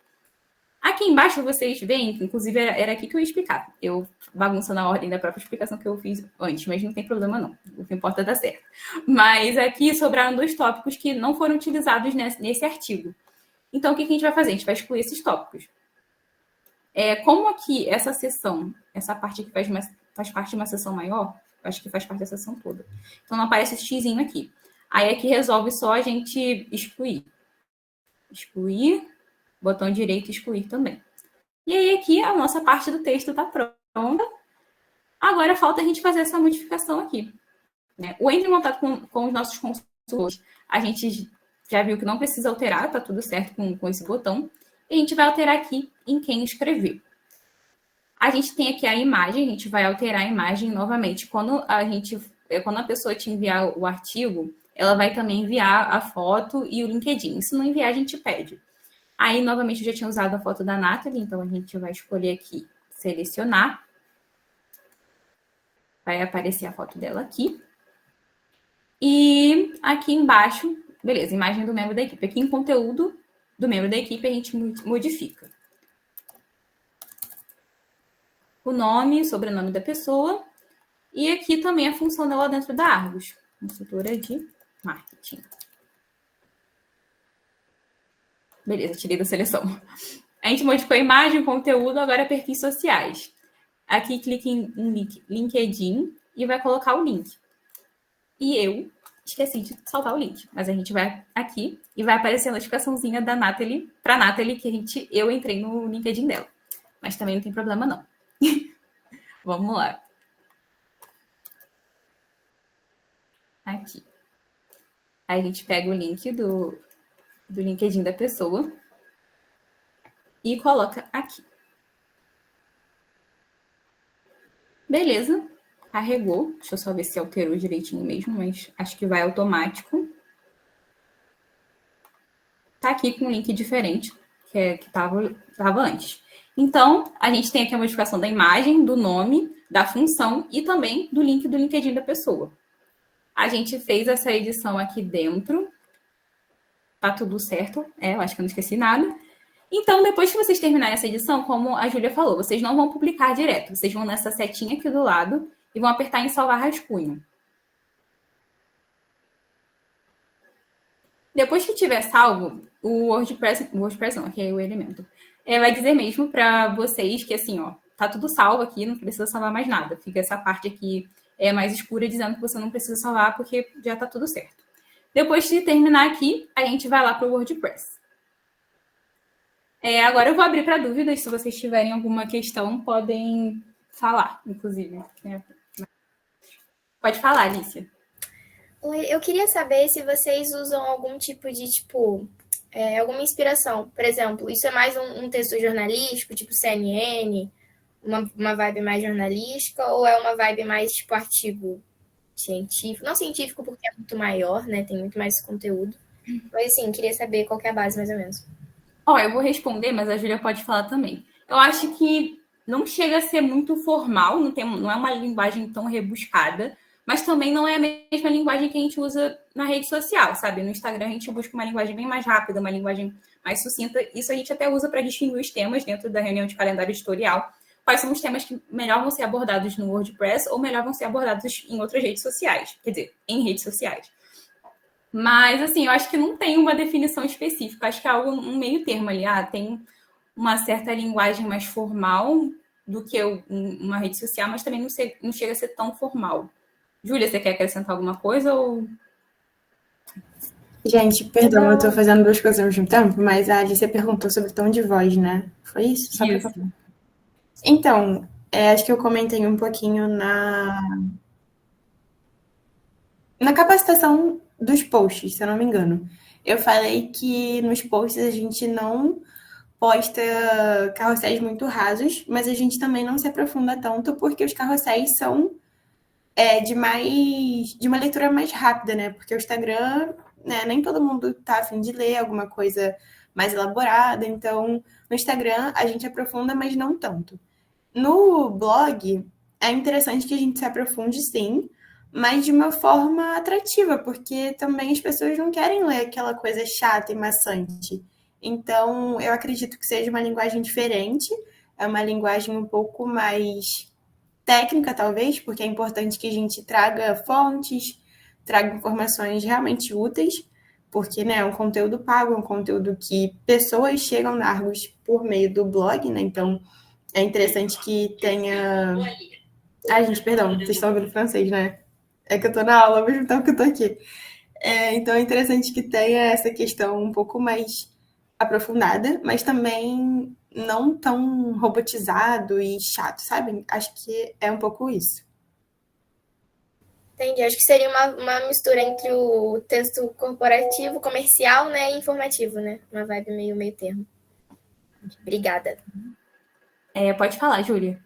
Aqui embaixo vocês veem, inclusive era aqui que eu ia explicar. Eu bagunço na ordem da própria explicação que eu fiz antes, mas não tem problema não. O que importa é dar certo. Mas aqui sobraram 2 tópicos que não foram utilizados nesse artigo. Então, o que a gente vai fazer? A gente vai excluir esses tópicos. Como aqui essa seção, essa parte aqui faz parte de uma seção maior, acho que faz parte da seção toda. Então, não aparece esse xizinho aqui. Aí aqui resolve só a gente excluir. Excluir, botão direito excluir também. E aí aqui a nossa parte do texto está pronta. Agora falta a gente fazer essa modificação aqui. Né? O entre em contato com os nossos consultores, a gente já viu que não precisa alterar, tá tudo certo com esse botão. E a gente vai alterar aqui em quem escrever. A gente tem aqui a imagem, a gente vai alterar a imagem novamente. Quando a pessoa te enviar o artigo, ela vai também enviar a foto e o LinkedIn. Se não enviar, a gente pede. Aí, novamente, eu já tinha usado a foto da Nathalie, então a gente vai escolher aqui, selecionar. Vai aparecer a foto dela aqui. E aqui embaixo, beleza, imagem do membro da equipe. Aqui em conteúdo do membro da equipe, a gente modifica o nome, sobrenome da pessoa. E aqui também a função dela dentro da Argos, consultora de marketing. Beleza, tirei da seleção. A gente modificou a imagem, conteúdo, agora perfis sociais. Aqui clique em LinkedIn e vai colocar o link. E eu esqueci de salvar o link, mas a gente vai aqui e vai aparecer a notificaçãozinha da Nathalie, para Nathalie, que eu entrei no LinkedIn dela. Mas também não tem problema, não. Vamos lá. Aqui. Aí a gente pega o link do LinkedIn da pessoa e coloca aqui. Beleza. Carregou. Deixa eu só ver se alterou direitinho mesmo, mas acho que vai automático. Tá aqui com um link diferente que estava antes. Então, a gente tem aqui a modificação da imagem, do nome, da função e também do link do LinkedIn da pessoa. A gente fez essa edição aqui dentro. Tá tudo certo. Eu acho que eu não esqueci nada. Então, depois que vocês terminarem essa edição, como a Júlia falou, vocês não vão publicar direto. Vocês vão nessa setinha aqui do lado e vão apertar em salvar rascunho. Depois que tiver salvo, o WordPress não, aqui é o elemento, vai dizer mesmo para vocês que assim, ó, tá tudo salvo aqui, não precisa salvar mais nada. Fica essa parte aqui mais escura dizendo que você não precisa salvar porque já tá tudo certo. Depois de terminar aqui, a gente vai lá para o WordPress. Agora eu vou abrir para dúvidas. Se vocês tiverem alguma questão, podem falar, inclusive. Pode falar, Alicia. Oi, eu queria saber se vocês usam algum tipo de, alguma inspiração. Por exemplo, isso é mais um texto jornalístico, tipo CNN, uma vibe mais jornalística, ou é uma vibe mais, artigo científico? Não científico, porque é muito maior, né? Tem muito mais conteúdo. Mas, assim, queria saber qual que é a base, mais ou menos. Eu vou responder, mas a Júlia pode falar também. Eu acho que não chega a ser muito formal, não é uma linguagem tão rebuscada, mas também não é a mesma linguagem que a gente usa na rede social, sabe? No Instagram a gente busca uma linguagem bem mais rápida, uma linguagem mais sucinta. Isso a gente até usa para distinguir os temas dentro da reunião de calendário editorial. Quais são os temas que melhor vão ser abordados no WordPress ou melhor vão ser abordados em outras redes sociais. Quer dizer, em redes sociais. Mas, assim, eu acho que não tem uma definição específica. Acho que é algo, um meio termo ali. Tem uma certa linguagem mais formal do que uma rede social, mas também não chega a ser tão formal. Júlia, você quer acrescentar alguma coisa ou... Gente, perdão, eu tô fazendo duas coisas ao mesmo tempo, mas a Alicia perguntou sobre tom de voz, né? Foi isso? Isso. Então, acho que eu comentei um pouquinho na capacitação dos posts, se eu não me engano. Eu falei que nos posts a gente não posta carrosséis muito rasos, mas a gente também não se aprofunda tanto porque os carrosséis são de uma leitura mais rápida, né? Porque o Instagram, né, nem todo mundo tá a fim de ler alguma coisa mais elaborada, então no Instagram a gente aprofunda, mas não tanto. No blog, é interessante que a gente se aprofunde, sim, mas de uma forma atrativa, porque também as pessoas não querem ler aquela coisa chata e maçante. Então, eu acredito que seja uma linguagem diferente, é uma linguagem um pouco mais técnica, talvez, porque é importante que a gente traga fontes, traga informações realmente úteis, porque, né, é um conteúdo pago, é um conteúdo que pessoas chegam na Argos por meio do blog, né, então é interessante que tenha... Ai, gente, perdão, vocês estão ouvindo francês, né? É que eu tô na aula ao mesmo tempo que eu tô aqui. Então é interessante que tenha essa questão um pouco mais aprofundada, mas também não tão robotizado e chato, sabe? Acho que é um pouco isso. Entendi. Acho que seria uma mistura entre o texto corporativo, comercial, né, e informativo, né? Uma vibe meio termo. Obrigada. Pode falar, Júlia.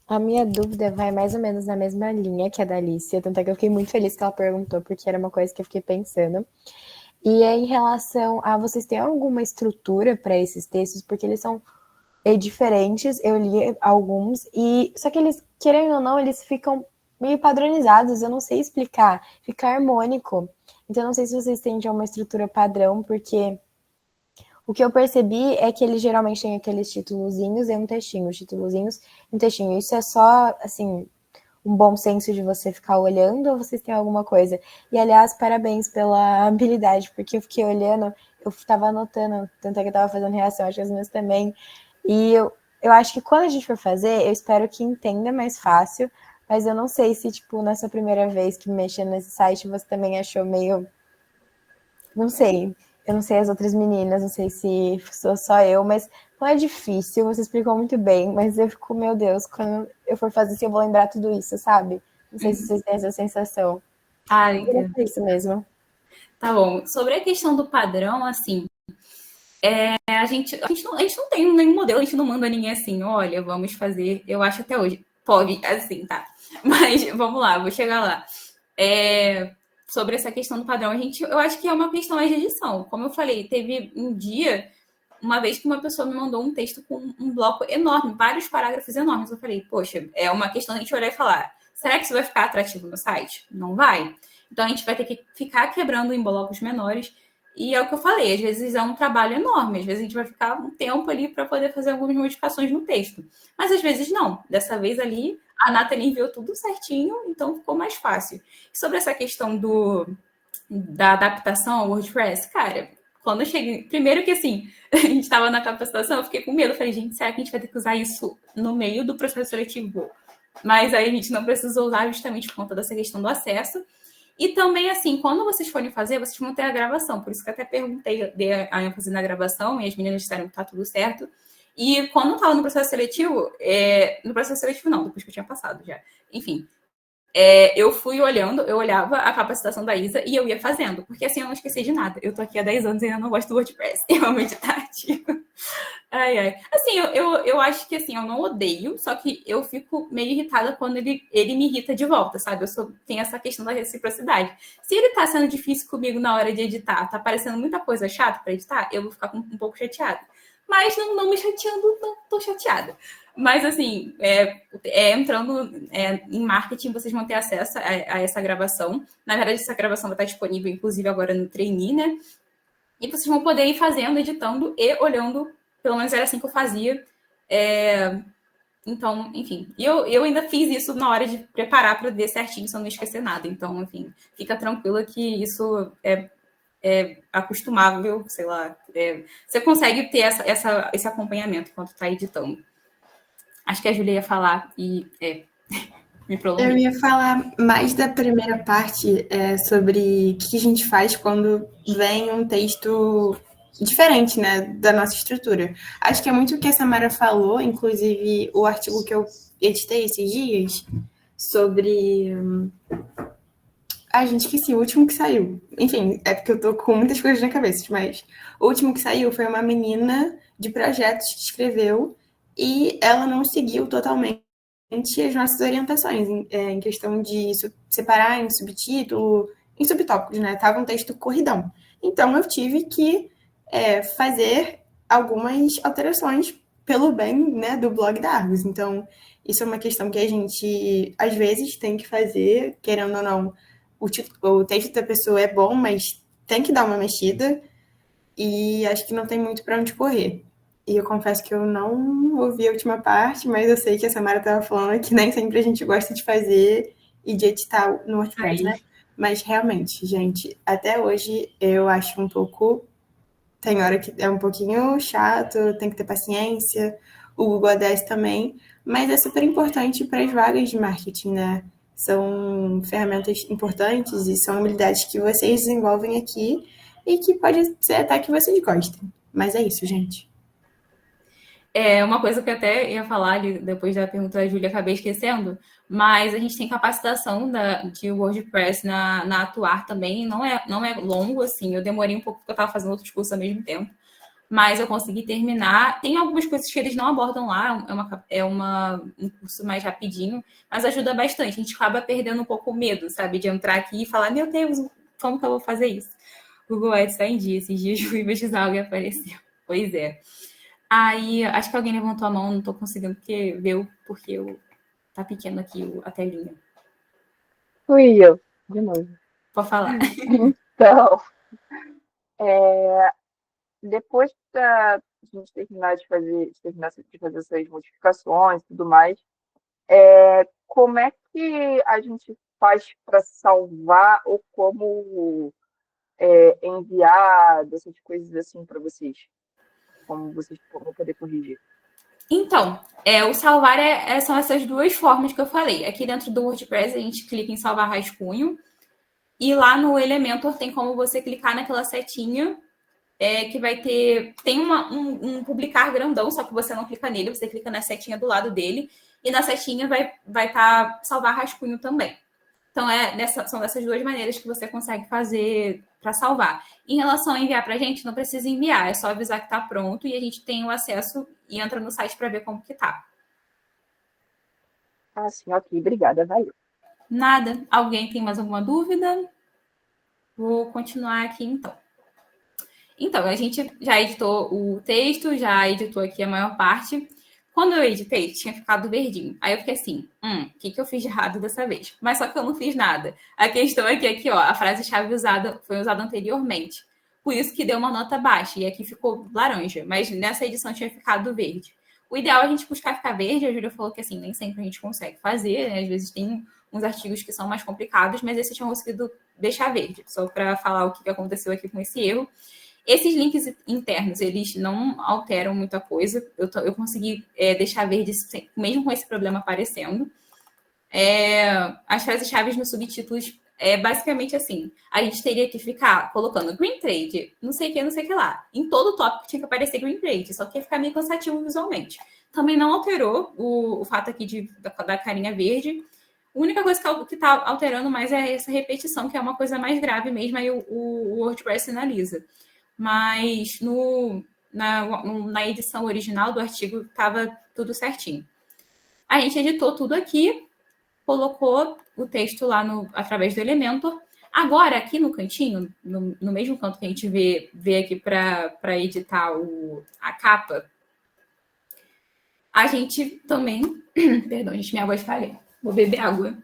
A minha dúvida vai mais ou menos na mesma linha que a da Alicia, tanto é que eu fiquei muito feliz que ela perguntou, porque era uma coisa que eu fiquei pensando. E é em relação a vocês têm alguma estrutura para esses textos, porque eles são diferentes, eu li alguns, e só que eles, querendo ou não, eles ficam meio padronizados, eu não sei explicar, fica harmônico. Então, eu não sei se vocês têm já uma estrutura padrão, porque o que eu percebi é que ele geralmente tem aqueles títulozinhos e um textinho, os títulozinhos e um textinho. Isso é só, assim, um bom senso de você ficar olhando ou vocês têm alguma coisa? E, aliás, parabéns pela habilidade, porque eu fiquei olhando, eu estava anotando, tanto é que eu estava fazendo reação, acho que as minhas também. E eu acho que quando a gente for fazer, eu espero que entenda mais fácil, mas eu não sei se, tipo, nessa primeira vez que mexendo nesse site, você também achou meio... Não sei. Eu não sei as outras meninas, não sei se sou só eu, mas não é difícil, você explicou muito bem, mas eu fico, meu Deus, quando eu for fazer isso, eu vou lembrar tudo isso, sabe? Não sei se vocês têm essa sensação. Entendo. É isso mesmo. Tá bom. Sobre a questão do padrão, assim, a gente não tem nenhum modelo, a gente não manda ninguém assim, olha, vamos fazer, eu acho até hoje, pode, assim, tá. Mas vamos lá, vou chegar lá. Sobre essa questão do padrão, eu acho que é uma questão mais de edição. Como eu falei, teve um dia, uma vez que uma pessoa me mandou um texto com um bloco enorme, vários parágrafos enormes. Eu falei, poxa, é uma questão de a gente olhar e falar, será que isso vai ficar atrativo no site? Não vai. Então a gente vai ter que ficar quebrando em blocos menores. E é o que eu falei, às vezes é um trabalho enorme, às vezes a gente vai ficar um tempo ali para poder fazer algumas modificações no texto. Mas às vezes não. Dessa vez ali, a Nathalie enviou tudo certinho, então ficou mais fácil. Sobre essa questão da adaptação ao WordPress, cara, quando eu cheguei... Primeiro que, assim, a gente estava na capacitação, eu fiquei com medo. Eu falei, gente, será que a gente vai ter que usar isso no meio do processo seletivo? Mas aí a gente não precisou usar justamente por conta dessa questão do acesso. E também, assim, quando vocês forem fazer, vocês vão ter a gravação. Por isso que eu até perguntei, dei a ênfase na gravação, e as meninas disseram que tá tudo certo. E quando eu estava no processo seletivo, no processo seletivo não, depois que eu tinha passado já. Enfim, eu fui olhando, eu olhava a capacitação da Isa e eu ia fazendo, porque assim eu não esqueci de nada. Eu tô aqui há 10 anos e ainda não gosto do WordPress. Eu amo editar, tipo. Ai, ai. Assim, eu acho que assim, eu não odeio, só que eu fico meio irritada quando ele me irrita de volta, sabe? Tenho essa questão da reciprocidade. Se ele tá sendo difícil comigo na hora de editar, tá aparecendo muita coisa chata para editar, eu vou ficar um pouco chateada. Mas não me chateando, não tô chateada. Mas, assim, entrando em marketing, vocês vão ter acesso a essa gravação. Na verdade, essa gravação vai estar disponível, inclusive, agora no Trainee, né? E vocês vão poder ir fazendo, editando e olhando. Pelo menos era assim que eu fazia. Então, enfim. E eu ainda fiz isso na hora de preparar para ver certinho, se eu não esquecer nada. Então, enfim, fica tranquila que isso é acostumável, sei lá. Você consegue ter esse acompanhamento enquanto está editando. Acho que a Júlia ia falar e me prolonguei. Eu ia falar mais da primeira parte sobre o que a gente faz quando vem um texto diferente, né, da nossa estrutura. Acho que é muito o que a Samara falou, inclusive o artigo que eu editei esses dias sobre... gente, esqueci, o último que saiu. Enfim, é porque eu tô com muitas coisas na cabeça, mas o último que saiu foi uma menina de projetos que escreveu e ela não seguiu totalmente as nossas orientações em questão de separar em subtítulo, em subtópicos, né? Tava um texto corridão. Então, eu tive que fazer algumas alterações pelo bem, né, do blog da Argos. Então, isso é uma questão que a gente, às vezes, tem que fazer, querendo ou não. O texto da pessoa é bom, mas tem que dar uma mexida e acho que não tem muito para onde correr. E eu confesso que eu não ouvi a última parte, mas eu sei que a Samara estava falando que nem sempre a gente gosta de fazer e de editar no WordPress, né? Mas realmente, gente, até hoje eu acho um pouco... Tem hora que é um pouquinho chato, tem que ter paciência, o Google Ads também, mas é super importante para as vagas de marketing, né? São ferramentas importantes e são habilidades que vocês desenvolvem aqui e que pode ser até que vocês gostem. Mas é isso, gente. É uma coisa que eu até ia falar ali, depois da pergunta da Júlia, acabei esquecendo, mas a gente tem capacitação de WordPress na Atuar também, não é longo, assim, eu demorei um pouco porque eu estava fazendo outros cursos ao mesmo tempo, mas eu consegui terminar. Tem algumas coisas que eles não abordam lá, um curso mais rapidinho, mas ajuda bastante. A gente acaba perdendo um pouco o medo, sabe, de entrar aqui e falar, meu Deus, como que eu vou fazer isso? O Google Ads está em dia, esses dias fui pesquisar, alguém apareceu. Pois é. Aí, acho que alguém levantou a mão, não tô conseguindo ver porque tá pequeno aqui a telinha. Fui eu, de novo. Pode falar. Então, depois da gente terminar de fazer essas modificações e tudo mais, como é que a gente faz para salvar ou como enviar dessas coisas assim para vocês? Como vocês vão poder corrigir? Então, o salvar são essas duas formas que eu falei. Aqui dentro do WordPress, a gente clica em salvar rascunho. E lá no Elementor tem como você clicar naquela setinha que vai ter... Tem um publicar grandão, só que você não clica nele, você clica na setinha do lado dele. E na setinha vai estar salvar rascunho também. Então, são dessas duas maneiras que você consegue fazer para salvar. Em relação a enviar para a gente, não precisa enviar, é só avisar que está pronto e a gente tem o acesso e entra no site para ver como que tá. Ah, sim, ok, obrigada, valeu. Nada. Alguém tem mais alguma dúvida? Vou continuar aqui, então. Então, a gente já editou o texto, já editou aqui a maior parte. Quando eu editei, tinha ficado verdinho. Aí eu fiquei assim, o que eu fiz de errado dessa vez? Mas só que eu não fiz nada. A questão é que aqui, ó, a frase-chave foi usada anteriormente. Por isso que deu uma nota baixa. E aqui ficou laranja. Mas nessa edição tinha ficado verde. O ideal é a gente buscar ficar verde. A Júlia falou que, assim, nem sempre a gente consegue fazer. Né? Às vezes tem uns artigos que são mais complicados, mas esse eu tinha conseguido deixar verde. Só para falar o que aconteceu aqui com esse erro. Esses links internos, eles não alteram muita coisa. Eu consegui deixar verde mesmo com esse problema aparecendo. As frases-chave nos subtítulos é basicamente assim. A gente teria que ficar colocando green trade, não sei o que lá. Em todo o tópico tinha que aparecer green trade, só que ia ficar meio cansativo visualmente. Também não alterou o fato aqui da carinha verde. A única coisa que está alterando mais é essa repetição, que é uma coisa mais grave mesmo, aí o WordPress sinaliza. Mas na edição original do artigo estava tudo certinho. A gente editou tudo aqui, colocou o texto lá através do Elementor. Agora, aqui no cantinho, no mesmo canto que a gente vê aqui para editar a capa, a gente também... Perdão, gente, minha voz falhou. Vou beber água.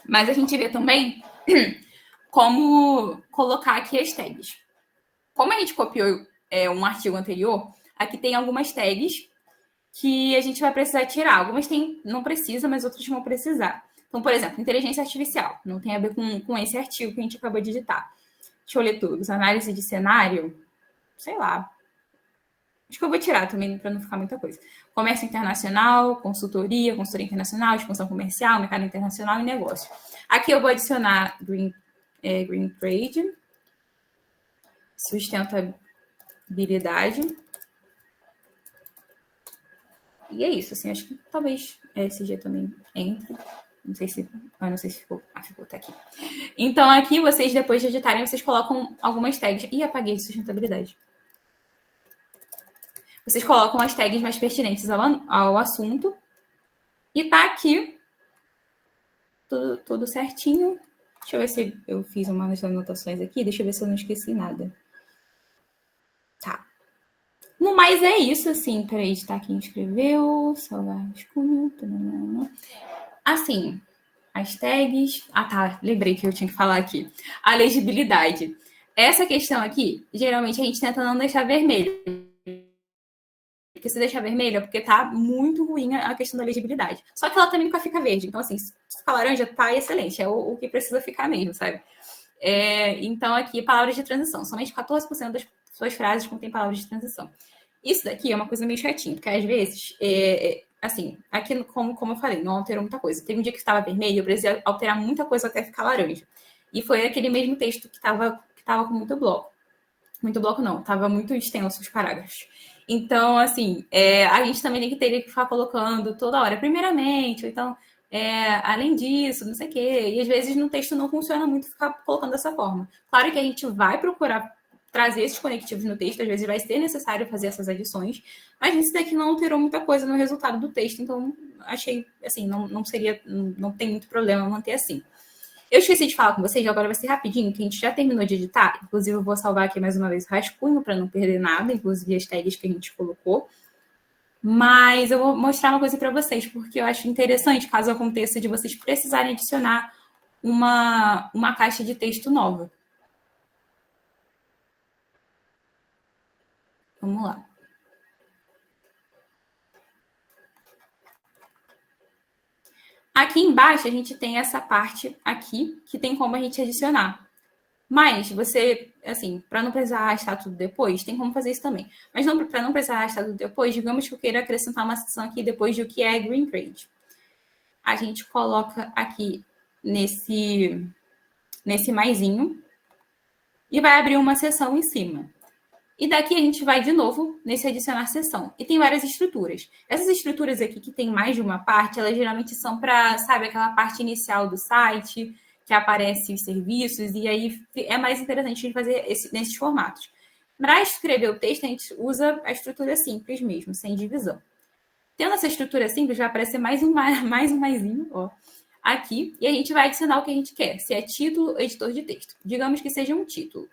Mas a gente vê também como colocar aqui as tags. Como a gente copiou um artigo anterior, aqui tem algumas tags que a gente vai precisar tirar. Algumas não precisa, mas outras vão precisar. Então, por exemplo, inteligência artificial. Não tem a ver com esse artigo que a gente acabou de editar. Deixa eu ler tudo. Análise de cenário, sei lá. Acho que eu vou tirar também, para não ficar muita coisa. Comércio internacional, consultoria internacional, expansão comercial, mercado internacional e negócio. Aqui eu vou adicionar green trade, sustentabilidade. E é isso, assim, acho que talvez ESG também entre. Não sei se ficou. Ficou, tá aqui. Então, aqui vocês, depois de editarem, vocês colocam algumas tags. Ih, apaguei sustentabilidade. Vocês colocam as tags mais pertinentes ao assunto. E tá aqui tudo certinho. Deixa eu ver se eu fiz umas anotações aqui. Deixa eu ver se eu não esqueci nada. Tá. No mais é isso, assim. Peraí, editar quem escreveu. Salvar rascunho. Assim, as tags... Ah, tá. Lembrei que eu tinha que falar aqui. A legibilidade. Essa questão aqui, geralmente a gente tenta não deixar vermelho. Porque se deixar vermelho é porque tá muito ruim a questão da legibilidade. Só que ela também nunca fica verde. Então, assim, se ficar laranja, tá excelente. É o que precisa ficar mesmo, sabe? Então, aqui, palavras de transição. Somente 14% das suas frases contêm palavras de transição. Isso daqui é uma coisa meio chatinha, porque às vezes, assim, aqui, como eu falei, não alterou muita coisa. Teve um dia que estava vermelho, eu precisei alterar muita coisa até ficar laranja. E foi aquele mesmo texto que estava com muito bloco. Muito bloco não, estava muito extenso os parágrafos. Então, assim, a gente também tem que ter que ficar colocando toda hora, primeiramente, ou então, além disso, não sei o quê. E às vezes no texto não funciona muito ficar colocando dessa forma. Claro que a gente vai procurar trazer esses conectivos no texto, às vezes vai ser necessário fazer essas adições, mas isso daqui não alterou muita coisa no resultado do texto, então achei, assim, não tem muito problema manter assim. Eu esqueci de falar com vocês, agora vai ser rapidinho, que a gente já terminou de editar. Inclusive, eu vou salvar aqui mais uma vez o rascunho para não perder nada, inclusive as tags que a gente colocou. Mas eu vou mostrar uma coisa para vocês, porque eu acho interessante, caso aconteça, de vocês precisarem adicionar uma caixa de texto nova. Vamos lá. Aqui embaixo, a gente tem essa parte aqui, que tem como a gente adicionar. Mas você, assim, para não precisar arrastar tudo depois, tem como fazer isso também. Mas para não precisar arrastar tudo depois, digamos que eu queira acrescentar uma seção aqui depois do que é Green Grade. A gente coloca aqui nesse maisinho e vai abrir uma seção em cima. E daqui a gente vai de novo nesse adicionar seção. E tem várias estruturas. Essas estruturas aqui que tem mais de uma parte, elas geralmente são para, sabe, aquela parte inicial do site, que aparece os serviços, e aí é mais interessante a gente fazer nesses formatos. Para escrever o texto, a gente usa a estrutura simples mesmo, sem divisão. Tendo essa estrutura simples, vai aparecer mais um maisinho, ó, aqui, e a gente vai adicionar o que a gente quer, se é título, editor de texto. Digamos que seja um título.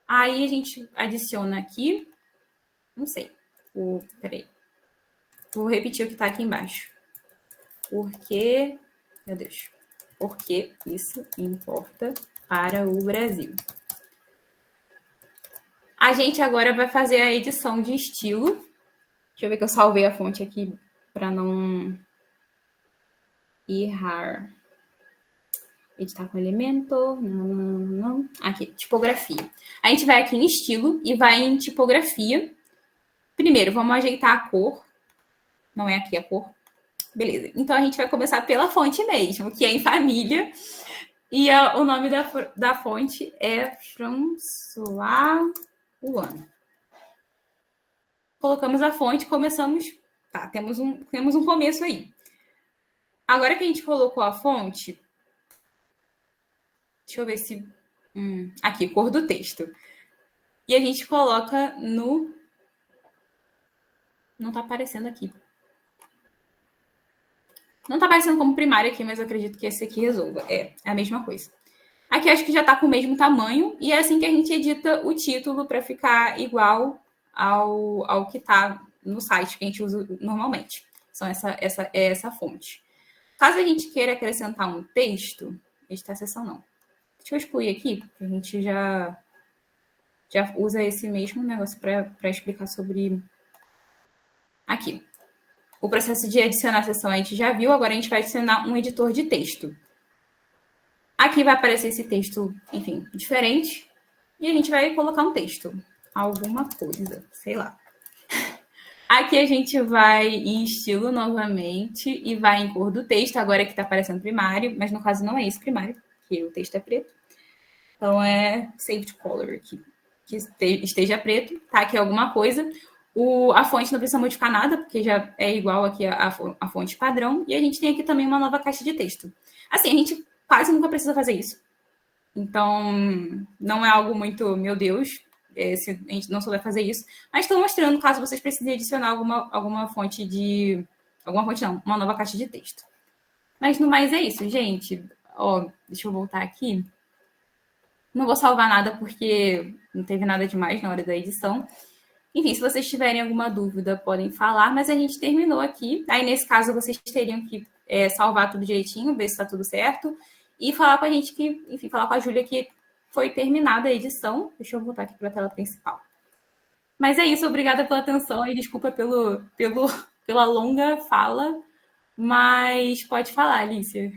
Aí a gente adiciona aqui, não sei, peraí, vou repetir o que está aqui embaixo. Porque, meu Deus, porque isso importa para o Brasil. A gente agora vai fazer a edição de estilo. Deixa eu ver que eu salvei a fonte aqui para não errar. Editar com elemento. Não. Aqui, tipografia. A gente vai aqui em estilo e vai em tipografia. Primeiro, vamos ajeitar a cor. Não é aqui a cor. Beleza. Então, a gente vai começar pela fonte mesmo, que é em família. E o nome da fonte é François One. Colocamos a fonte, começamos... Tá, temos um começo aí. Agora que a gente colocou a fonte... Deixa eu ver se... aqui, cor do texto. E a gente coloca no... Não tá aparecendo aqui. Não tá aparecendo como primário aqui, mas eu acredito que esse aqui resolva. É a mesma coisa. Aqui acho que já tá com o mesmo tamanho. E é assim que a gente edita o título para ficar igual ao que tá no site que a gente usa normalmente. Então, essa fonte. Caso a gente queira acrescentar um texto... Editar a seção não. Deixa eu excluir aqui, porque a gente já usa esse mesmo negócio para explicar sobre... Aqui. O processo de adicionar a seção a gente já viu, agora a gente vai adicionar um editor de texto. Aqui vai aparecer esse texto, enfim, diferente, e a gente vai colocar um texto. Alguma coisa, sei lá. Aqui a gente vai em estilo novamente e vai em cor do texto, agora que está aparecendo primário, mas no caso não é esse primário, porque o texto é preto. Então é Saved Color aqui, que esteja preto, tá aqui alguma coisa. A fonte não precisa modificar nada, porque já é igual aqui a fonte padrão. E a gente tem aqui também uma nova caixa de texto. Assim, a gente quase nunca precisa fazer isso. Então, não é algo muito, meu Deus, se a gente não souber fazer isso. Mas estou mostrando, caso vocês precisem adicionar alguma fonte de... Alguma fonte não, uma nova caixa de texto. Mas no mais é isso, gente. Ó, deixa eu voltar aqui. Não vou salvar nada, porque não teve nada demais na hora da edição. Enfim, se vocês tiverem alguma dúvida, podem falar, mas a gente terminou aqui. Aí, nesse caso, vocês teriam que salvar tudo direitinho, ver se está tudo certo, e falar com a gente falar com a Júlia que foi terminada a edição. Deixa eu voltar aqui para a tela principal. Mas é isso, obrigada pela atenção e desculpa pela longa fala, mas pode falar, Alicia.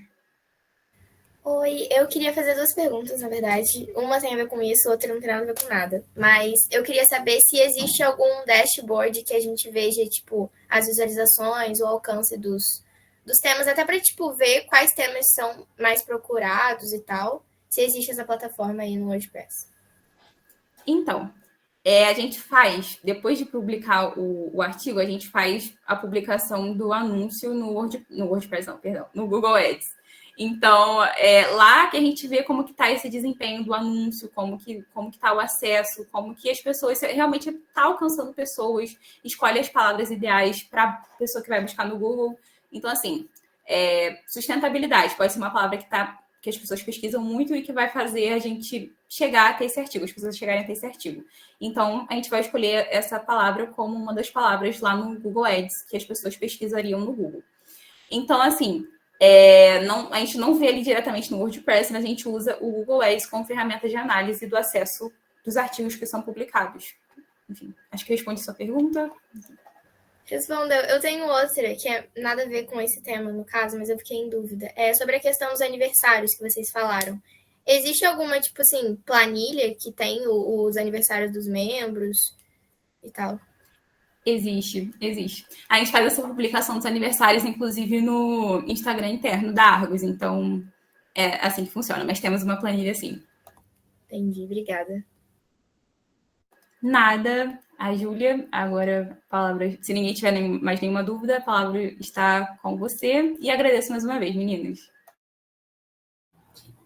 Oi, eu queria fazer 2 perguntas, na verdade. Uma tem a ver com isso, outra não tem nada a ver com nada. Mas eu queria saber se existe algum dashboard que a gente veja, tipo, as visualizações, o alcance dos temas, até para, tipo, ver quais temas são mais procurados e tal. se existe essa plataforma aí no WordPress. Então, a gente faz, depois de publicar o artigo, a gente faz a publicação do anúncio no WordPress, não, perdão, no Google Ads. Então, é lá que a gente vê como que está esse desempenho do anúncio, como que está o acesso, como que as pessoas realmente está alcançando pessoas, escolhe as palavras ideais para a pessoa que vai buscar no Google. Então, assim, sustentabilidade pode ser uma palavra que as pessoas pesquisam muito e que vai fazer a gente chegar até esse artigo, as pessoas chegarem até esse artigo. Então, a gente vai escolher essa palavra como uma das palavras lá no Google Ads, que as pessoas pesquisariam no Google. Então, assim, a gente não vê ali diretamente no WordPress, mas a gente usa o Google Ads como ferramenta de análise do acesso dos artigos que são publicados. Enfim, acho que responde sua pergunta. Respondeu. Eu tenho outra, que é nada a ver com esse tema, no caso, mas eu fiquei em dúvida. É sobre a questão dos aniversários que vocês falaram. Existe alguma, tipo assim, planilha que tem os aniversários dos membros e tal? Existe. A gente faz essa publicação dos aniversários, inclusive, no Instagram interno da Argos. Então, é assim que funciona. Mas temos uma planilha assim. Entendi, obrigada. Nada. A Júlia, agora, palavra. Se ninguém tiver mais nenhuma dúvida, a palavra está com você. E agradeço mais uma vez, meninos.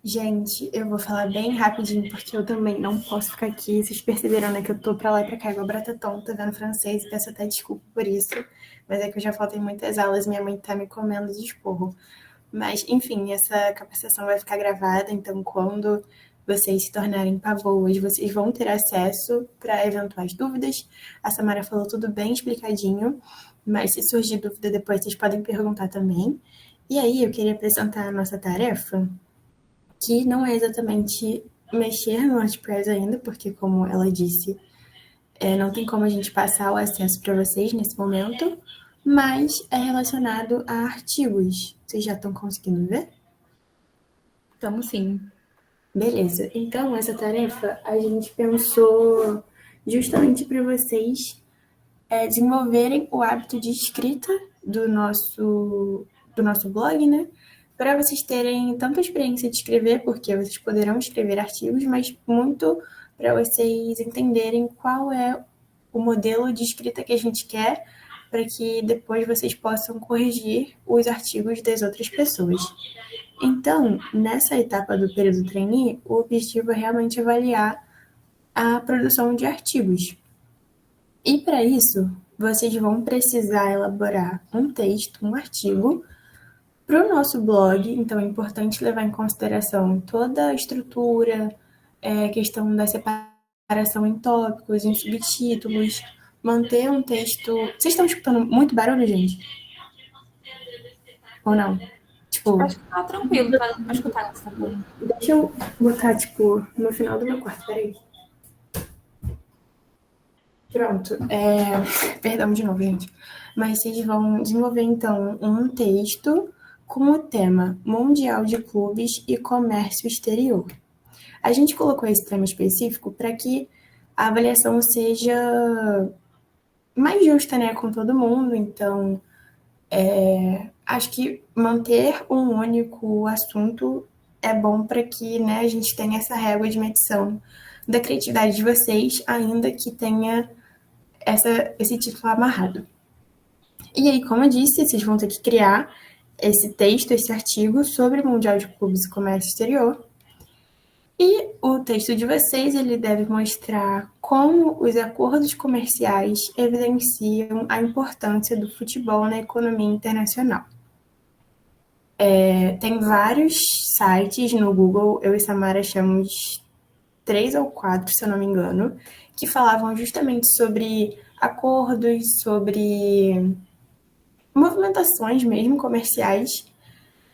Gente, eu vou falar bem rapidinho, porque eu também não posso ficar aqui. Vocês perceberam, né, que eu tô pra lá e pra cá, igual barata tonta, vendo francês, e peço até desculpa por isso. Mas é que eu já faltei muitas aulas, minha mãe tá me comendo de esporro. Mas, enfim, essa capacitação vai ficar gravada, então quando vocês se tornarem pavoas, vocês vão ter acesso para eventuais dúvidas. A Samara falou tudo bem explicadinho, mas se surgir dúvida depois, vocês podem perguntar também. E aí, eu queria apresentar a nossa tarefa, que não é exatamente mexer no WordPress ainda, porque, como ela disse, não tem como a gente passar o acesso para vocês nesse momento, mas é relacionado a artigos. Vocês já estão conseguindo ver? Estamos sim. Beleza. Então, essa tarefa a gente pensou justamente para vocês desenvolverem o hábito de escrita do nosso blog, né? Para vocês terem tanta experiência de escrever, porque vocês poderão escrever artigos, mas muito para vocês entenderem qual é o modelo de escrita que a gente quer, para que depois vocês possam corrigir os artigos das outras pessoas. Então, nessa etapa do período trainee, o objetivo é realmente avaliar a produção de artigos. E para isso, vocês vão precisar elaborar um texto, um artigo, para o nosso blog. Então, é importante levar em consideração toda a estrutura, questão da separação em tópicos, em subtítulos, manter um texto... Vocês estão escutando muito barulho, gente? Ou não? Tipo, Acho que tá tranquilo pra escutar essa coisa. deixa eu botar, tipo, no final do meu quarto, peraí. Pronto. Perdão de novo, gente. Mas vocês vão desenvolver, então, um texto com o tema Mundial de Clubes e Comércio Exterior. A gente colocou esse tema específico para que a avaliação seja mais justa, né, com todo mundo. Então, acho que manter um único assunto é bom para que, né, a gente tenha essa régua de medição da criatividade de vocês, ainda que tenha esse título amarrado. E aí, como eu disse, vocês vão ter que criar esse texto, esse artigo sobre o Mundial de Clubes e Comércio Exterior. E o texto de vocês, ele deve mostrar como os acordos comerciais evidenciam a importância do futebol na economia internacional. Tem vários sites no Google, eu e Samara achamos 3 ou 4, se eu não me engano, que falavam justamente sobre acordos, sobre movimentações mesmo comerciais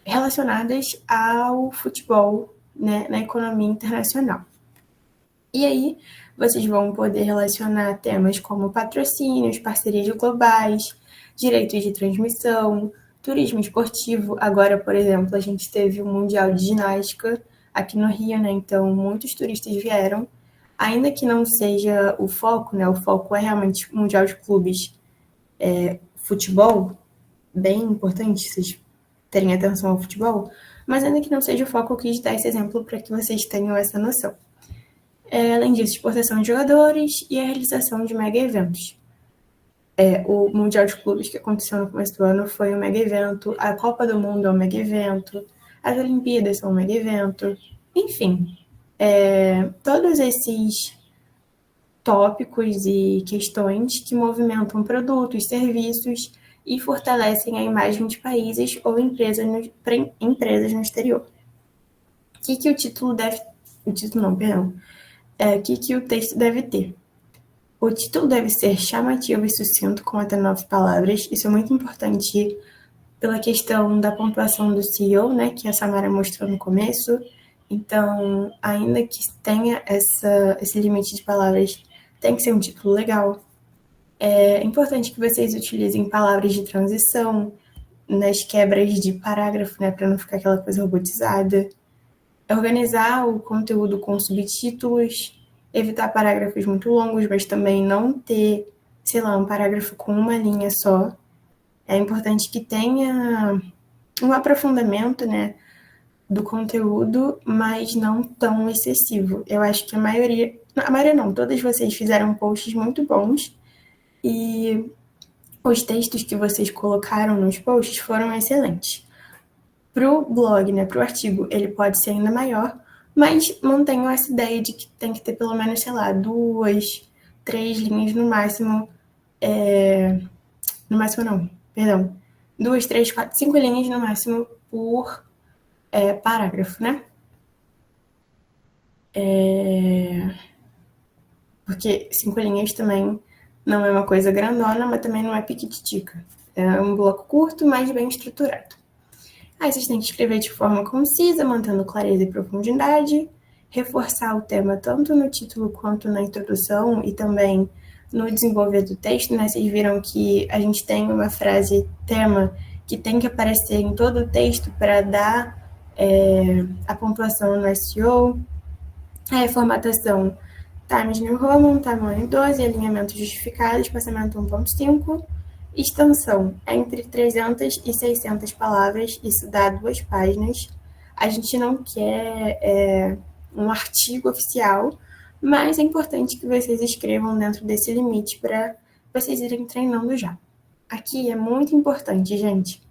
relacionadas ao futebol, né, na economia internacional. E aí, vocês vão poder relacionar temas como patrocínios, parcerias globais, direitos de transmissão, turismo esportivo. Agora, por exemplo, a gente teve o Mundial de Ginástica aqui no Rio, né? Então, muitos turistas vieram. Ainda que não seja o foco, né? O foco é realmente o Mundial de Clubes, futebol, bem importante vocês terem atenção ao futebol, mas ainda que não seja o foco, eu quis dar esse exemplo para que vocês tenham essa noção. Além disso, exportação de jogadores e a realização de mega eventos. O Mundial de Clubes que aconteceu no começo do ano foi um mega evento, a Copa do Mundo é um mega evento, as Olimpíadas são um mega evento, enfim, todos esses tópicos e questões que movimentam produtos, serviços e fortalecem a imagem de países ou empresas no exterior. O que o título deve... O título não, perdão. O que o texto deve ter? O título deve ser chamativo e sucinto, com até 9 palavras. Isso é muito importante pela questão da pontuação do CEO, né, que a Samara mostrou no começo. Então, ainda que tenha esse limite de palavras, tem que ser um título legal. É importante que vocês utilizem palavras de transição nas quebras de parágrafo, né, para não ficar aquela coisa robotizada. Organizar o conteúdo com subtítulos, evitar parágrafos muito longos, mas também não ter, sei lá, um parágrafo com uma linha só. É importante que tenha um aprofundamento, né, do conteúdo, mas não tão excessivo. Eu acho que a maioria não, todas vocês fizeram posts muito bons e os textos que vocês colocaram nos posts foram excelentes. Para o blog, né, para o artigo, ele pode ser ainda maior, mas mantenham essa ideia de que tem que ter pelo menos, sei lá, 2, 3 linhas no máximo. No máximo não, perdão. 2, 3, 4, 5 linhas no máximo por parágrafo, né? Porque 5 linhas também não é uma coisa grandona, mas também não é piquititica. É um bloco curto, mas bem estruturado. Aí vocês têm que escrever de forma concisa, mantendo clareza e profundidade, reforçar o tema tanto no título quanto na introdução e também no desenvolver do texto, né? Vocês viram que a gente tem uma frase tema que tem que aparecer em todo o texto para dar a pontuação no SEO. A formatação Times New Roman, Timeline 12, alinhamento justificado, espaçamento 1.5. Extensão entre 300 e 600 palavras, isso dá 2 páginas. A gente não quer um artigo oficial, mas é importante que vocês escrevam dentro desse limite para vocês irem treinando já. Aqui é muito importante, gente.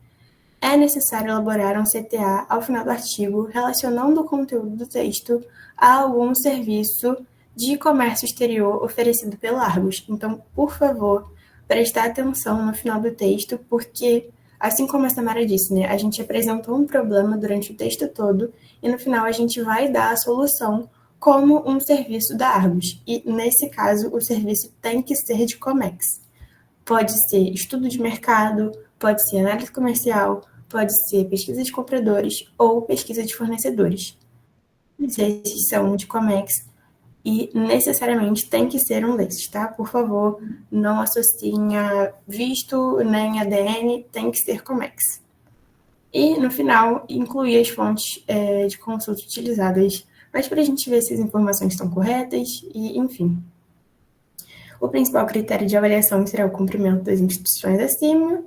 É necessário elaborar um CTA ao final do artigo relacionando o conteúdo do texto a algum serviço de comércio exterior oferecido pela Argos. Então, por favor, prestar atenção no final do texto, porque, assim como a Samara disse, né, a gente apresentou um problema durante o texto todo e no final a gente vai dar a solução como um serviço da Argos. E, nesse caso, o serviço tem que ser de Comex. Pode ser estudo de mercado, pode ser análise comercial, pode ser pesquisa de compradores ou pesquisa de fornecedores. Esses são de Comex. E necessariamente tem que ser um desses, tá? Por favor, não associem a visto nem ADN, tem que ser Comex. E, no final, incluir as fontes de consulta utilizadas, mas para a gente ver se as informações estão corretas e, enfim. O principal critério de avaliação será o cumprimento das instituições acima.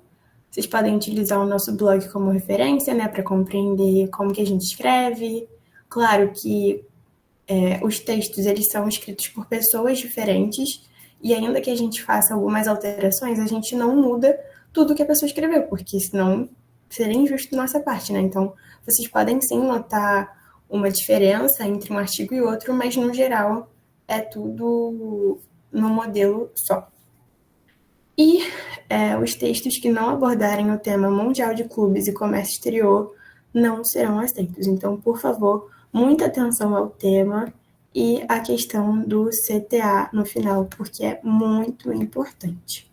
Vocês podem utilizar o nosso blog como referência, né, para compreender como que a gente escreve. Claro que os textos eles são escritos por pessoas diferentes e ainda que a gente faça algumas alterações, a gente não muda tudo que a pessoa escreveu, porque senão seria injusto da nossa parte, né? Então, vocês podem sim notar uma diferença entre um artigo e outro, mas no geral é tudo no modelo só. E os textos que não abordarem o tema Mundial de Clubes e Comércio Exterior não serão aceitos. Então, por favor, muita atenção ao tema e à questão do CTA no final, porque é muito importante.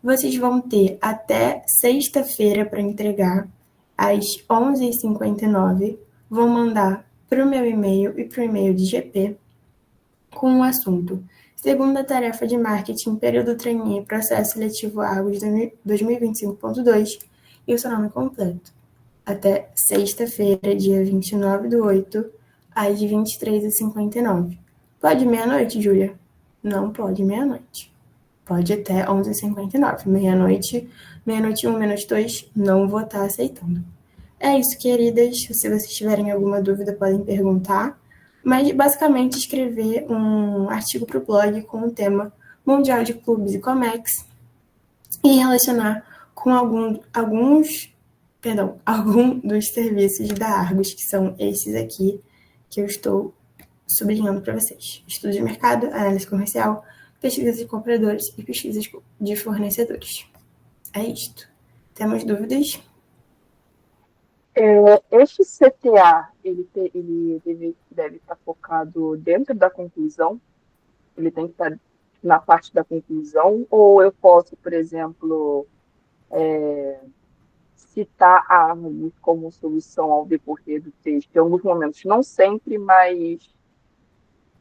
Vocês vão ter até sexta-feira para entregar, às 11h59. Vou mandar para o meu e-mail e para o e-mail de GP com o assunto Segunda Tarefa de Marketing, Período Trainee, Processo Seletivo Argos 2025.2 e o seu nome completo. Até sexta-feira, dia 29/8, às 23h59. Pode meia-noite, Júlia? Não pode meia-noite. Pode até 11h59. Meia-noite 1, meia-noite 2, não vou estar aceitando. É isso, queridas. Se vocês tiverem alguma dúvida, podem perguntar. Mas, basicamente, escrever um artigo para o blog com o tema Mundial de Clubes e Comex e relacionar com algum dos serviços da Argos, que são esses aqui que eu estou sublinhando para vocês. Estudo de mercado, análise comercial, pesquisa de compradores e pesquisa de fornecedores. É isto. Temos dúvidas? Este CTA, ele deve estar focado dentro da conclusão? Ele tem que estar na parte da conclusão? Ou eu posso, por exemplo, citar a árvore como solução ao decorrer do texto? Em alguns momentos, não sempre, mas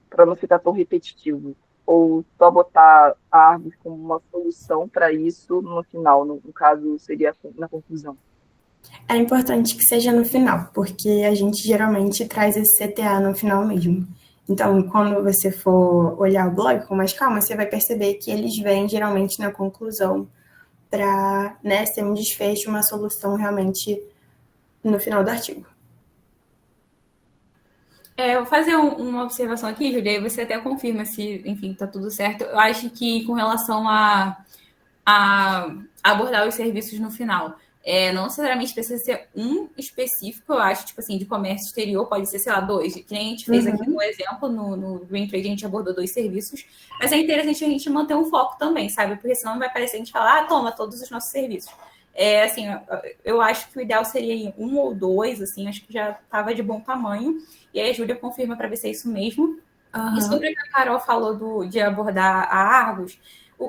para não ficar tão repetitivo. Ou só botar a árvore como uma solução para isso no final, no caso, seria na conclusão. É importante que seja no final, porque a gente geralmente traz esse CTA no final mesmo. Então, quando você for olhar o blog com mais calma, você vai perceber que eles vêm geralmente na conclusão para, né, ser um desfecho, uma solução realmente no final do artigo. Eu vou fazer uma observação aqui, Julia, e você até confirma se, enfim, tá tudo certo. Eu acho que com relação a abordar os serviços no final, não necessariamente precisa ser um específico, eu acho, tipo assim, de comércio exterior, pode ser, sei lá, 2. Que nem a gente fez aqui no exemplo, no Green Trade, a gente abordou 2 serviços, mas é interessante a gente manter um foco também, sabe? Porque senão vai parecer a gente falar, toma todos os nossos serviços. Assim, eu acho que o ideal seria 1 ou 2, assim, acho que já estava de bom tamanho. E aí a Júlia confirma para ver se é isso mesmo. E sobre o que a Carol falou de abordar a Argos,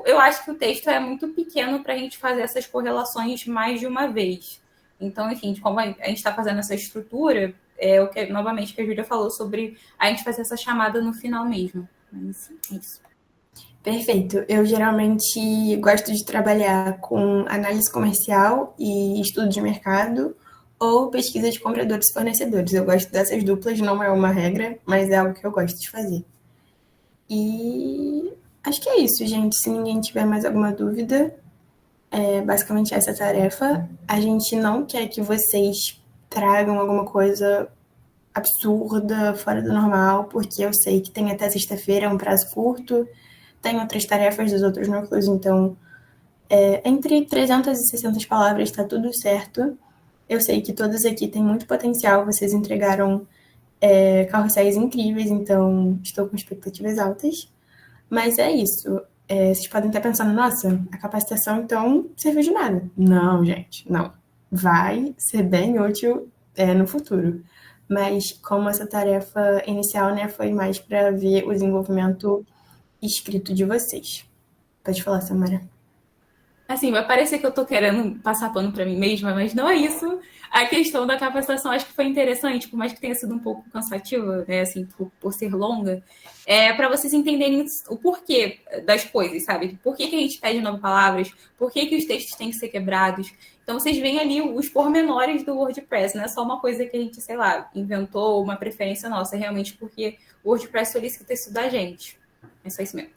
eu acho que o texto é muito pequeno para a gente fazer essas correlações mais de uma vez. Então, enfim, como a gente está fazendo essa estrutura, o que novamente que a Júlia falou sobre a gente fazer essa chamada no final mesmo. Mas é isso. Perfeito. Eu geralmente gosto de trabalhar com análise comercial e estudo de mercado ou pesquisa de compradores e fornecedores. Eu gosto dessas duplas, não é uma regra, mas é algo que eu gosto de fazer. E acho que é isso, gente. Se ninguém tiver mais alguma dúvida, basicamente essa tarefa. A gente não quer que vocês tragam alguma coisa absurda, fora do normal, porque eu sei que tem até sexta-feira, é um prazo curto, tem outras tarefas dos outros núcleos, então entre 300 e 600 palavras está tudo certo. Eu sei que todos aqui têm muito potencial, vocês entregaram carrosséis incríveis, então estou com expectativas altas. Mas é isso. Vocês podem estar pensando, nossa, a capacitação então serviu de nada. Não, gente, não. Vai ser bem útil no futuro. Mas como essa tarefa inicial, né, foi mais para ver o desenvolvimento escrito de vocês. Pode falar, Samara. Assim, vai parecer que eu tô querendo passar pano pra mim mesma, mas não é isso. A questão da capacitação acho que foi interessante, por mais que tenha sido um pouco cansativa, né, assim, por ser longa, para vocês entenderem o porquê das coisas, sabe? Por que a gente pede novas palavras, por que os textos têm que ser quebrados. Então, vocês veem ali os pormenores do WordPress, não é só uma coisa que a gente, sei lá, inventou, uma preferência nossa, é realmente porque o WordPress solicita isso da gente. É só isso mesmo.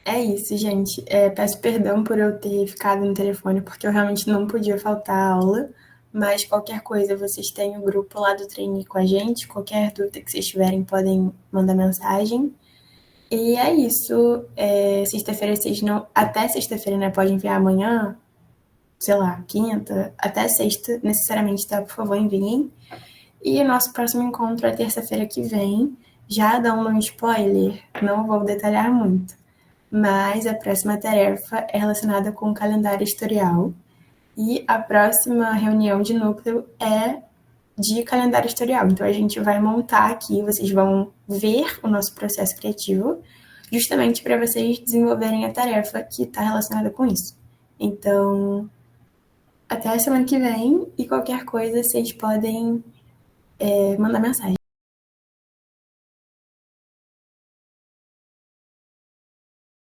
É isso, gente. Peço perdão por eu ter ficado no telefone, porque eu realmente não podia faltar a aula. Mas qualquer coisa, vocês têm o grupo lá do Trainee com a gente. Qualquer dúvida que vocês tiverem, podem mandar mensagem. E é isso. Sexta-feira, vocês não. Até sexta-feira, né? Pode enviar amanhã, sei lá, quinta, até sexta, necessariamente, tá? Por favor, enviem. E o nosso próximo encontro é terça-feira que vem. Já dando um spoiler, não vou detalhar muito. Mas a próxima tarefa é relacionada com o calendário historial. E a próxima reunião de núcleo é de calendário historial. Então, a gente vai montar aqui, vocês vão ver o nosso processo criativo, justamente para vocês desenvolverem a tarefa que está relacionada com isso. Então, até a semana que vem, e qualquer coisa, vocês podem mandar mensagem.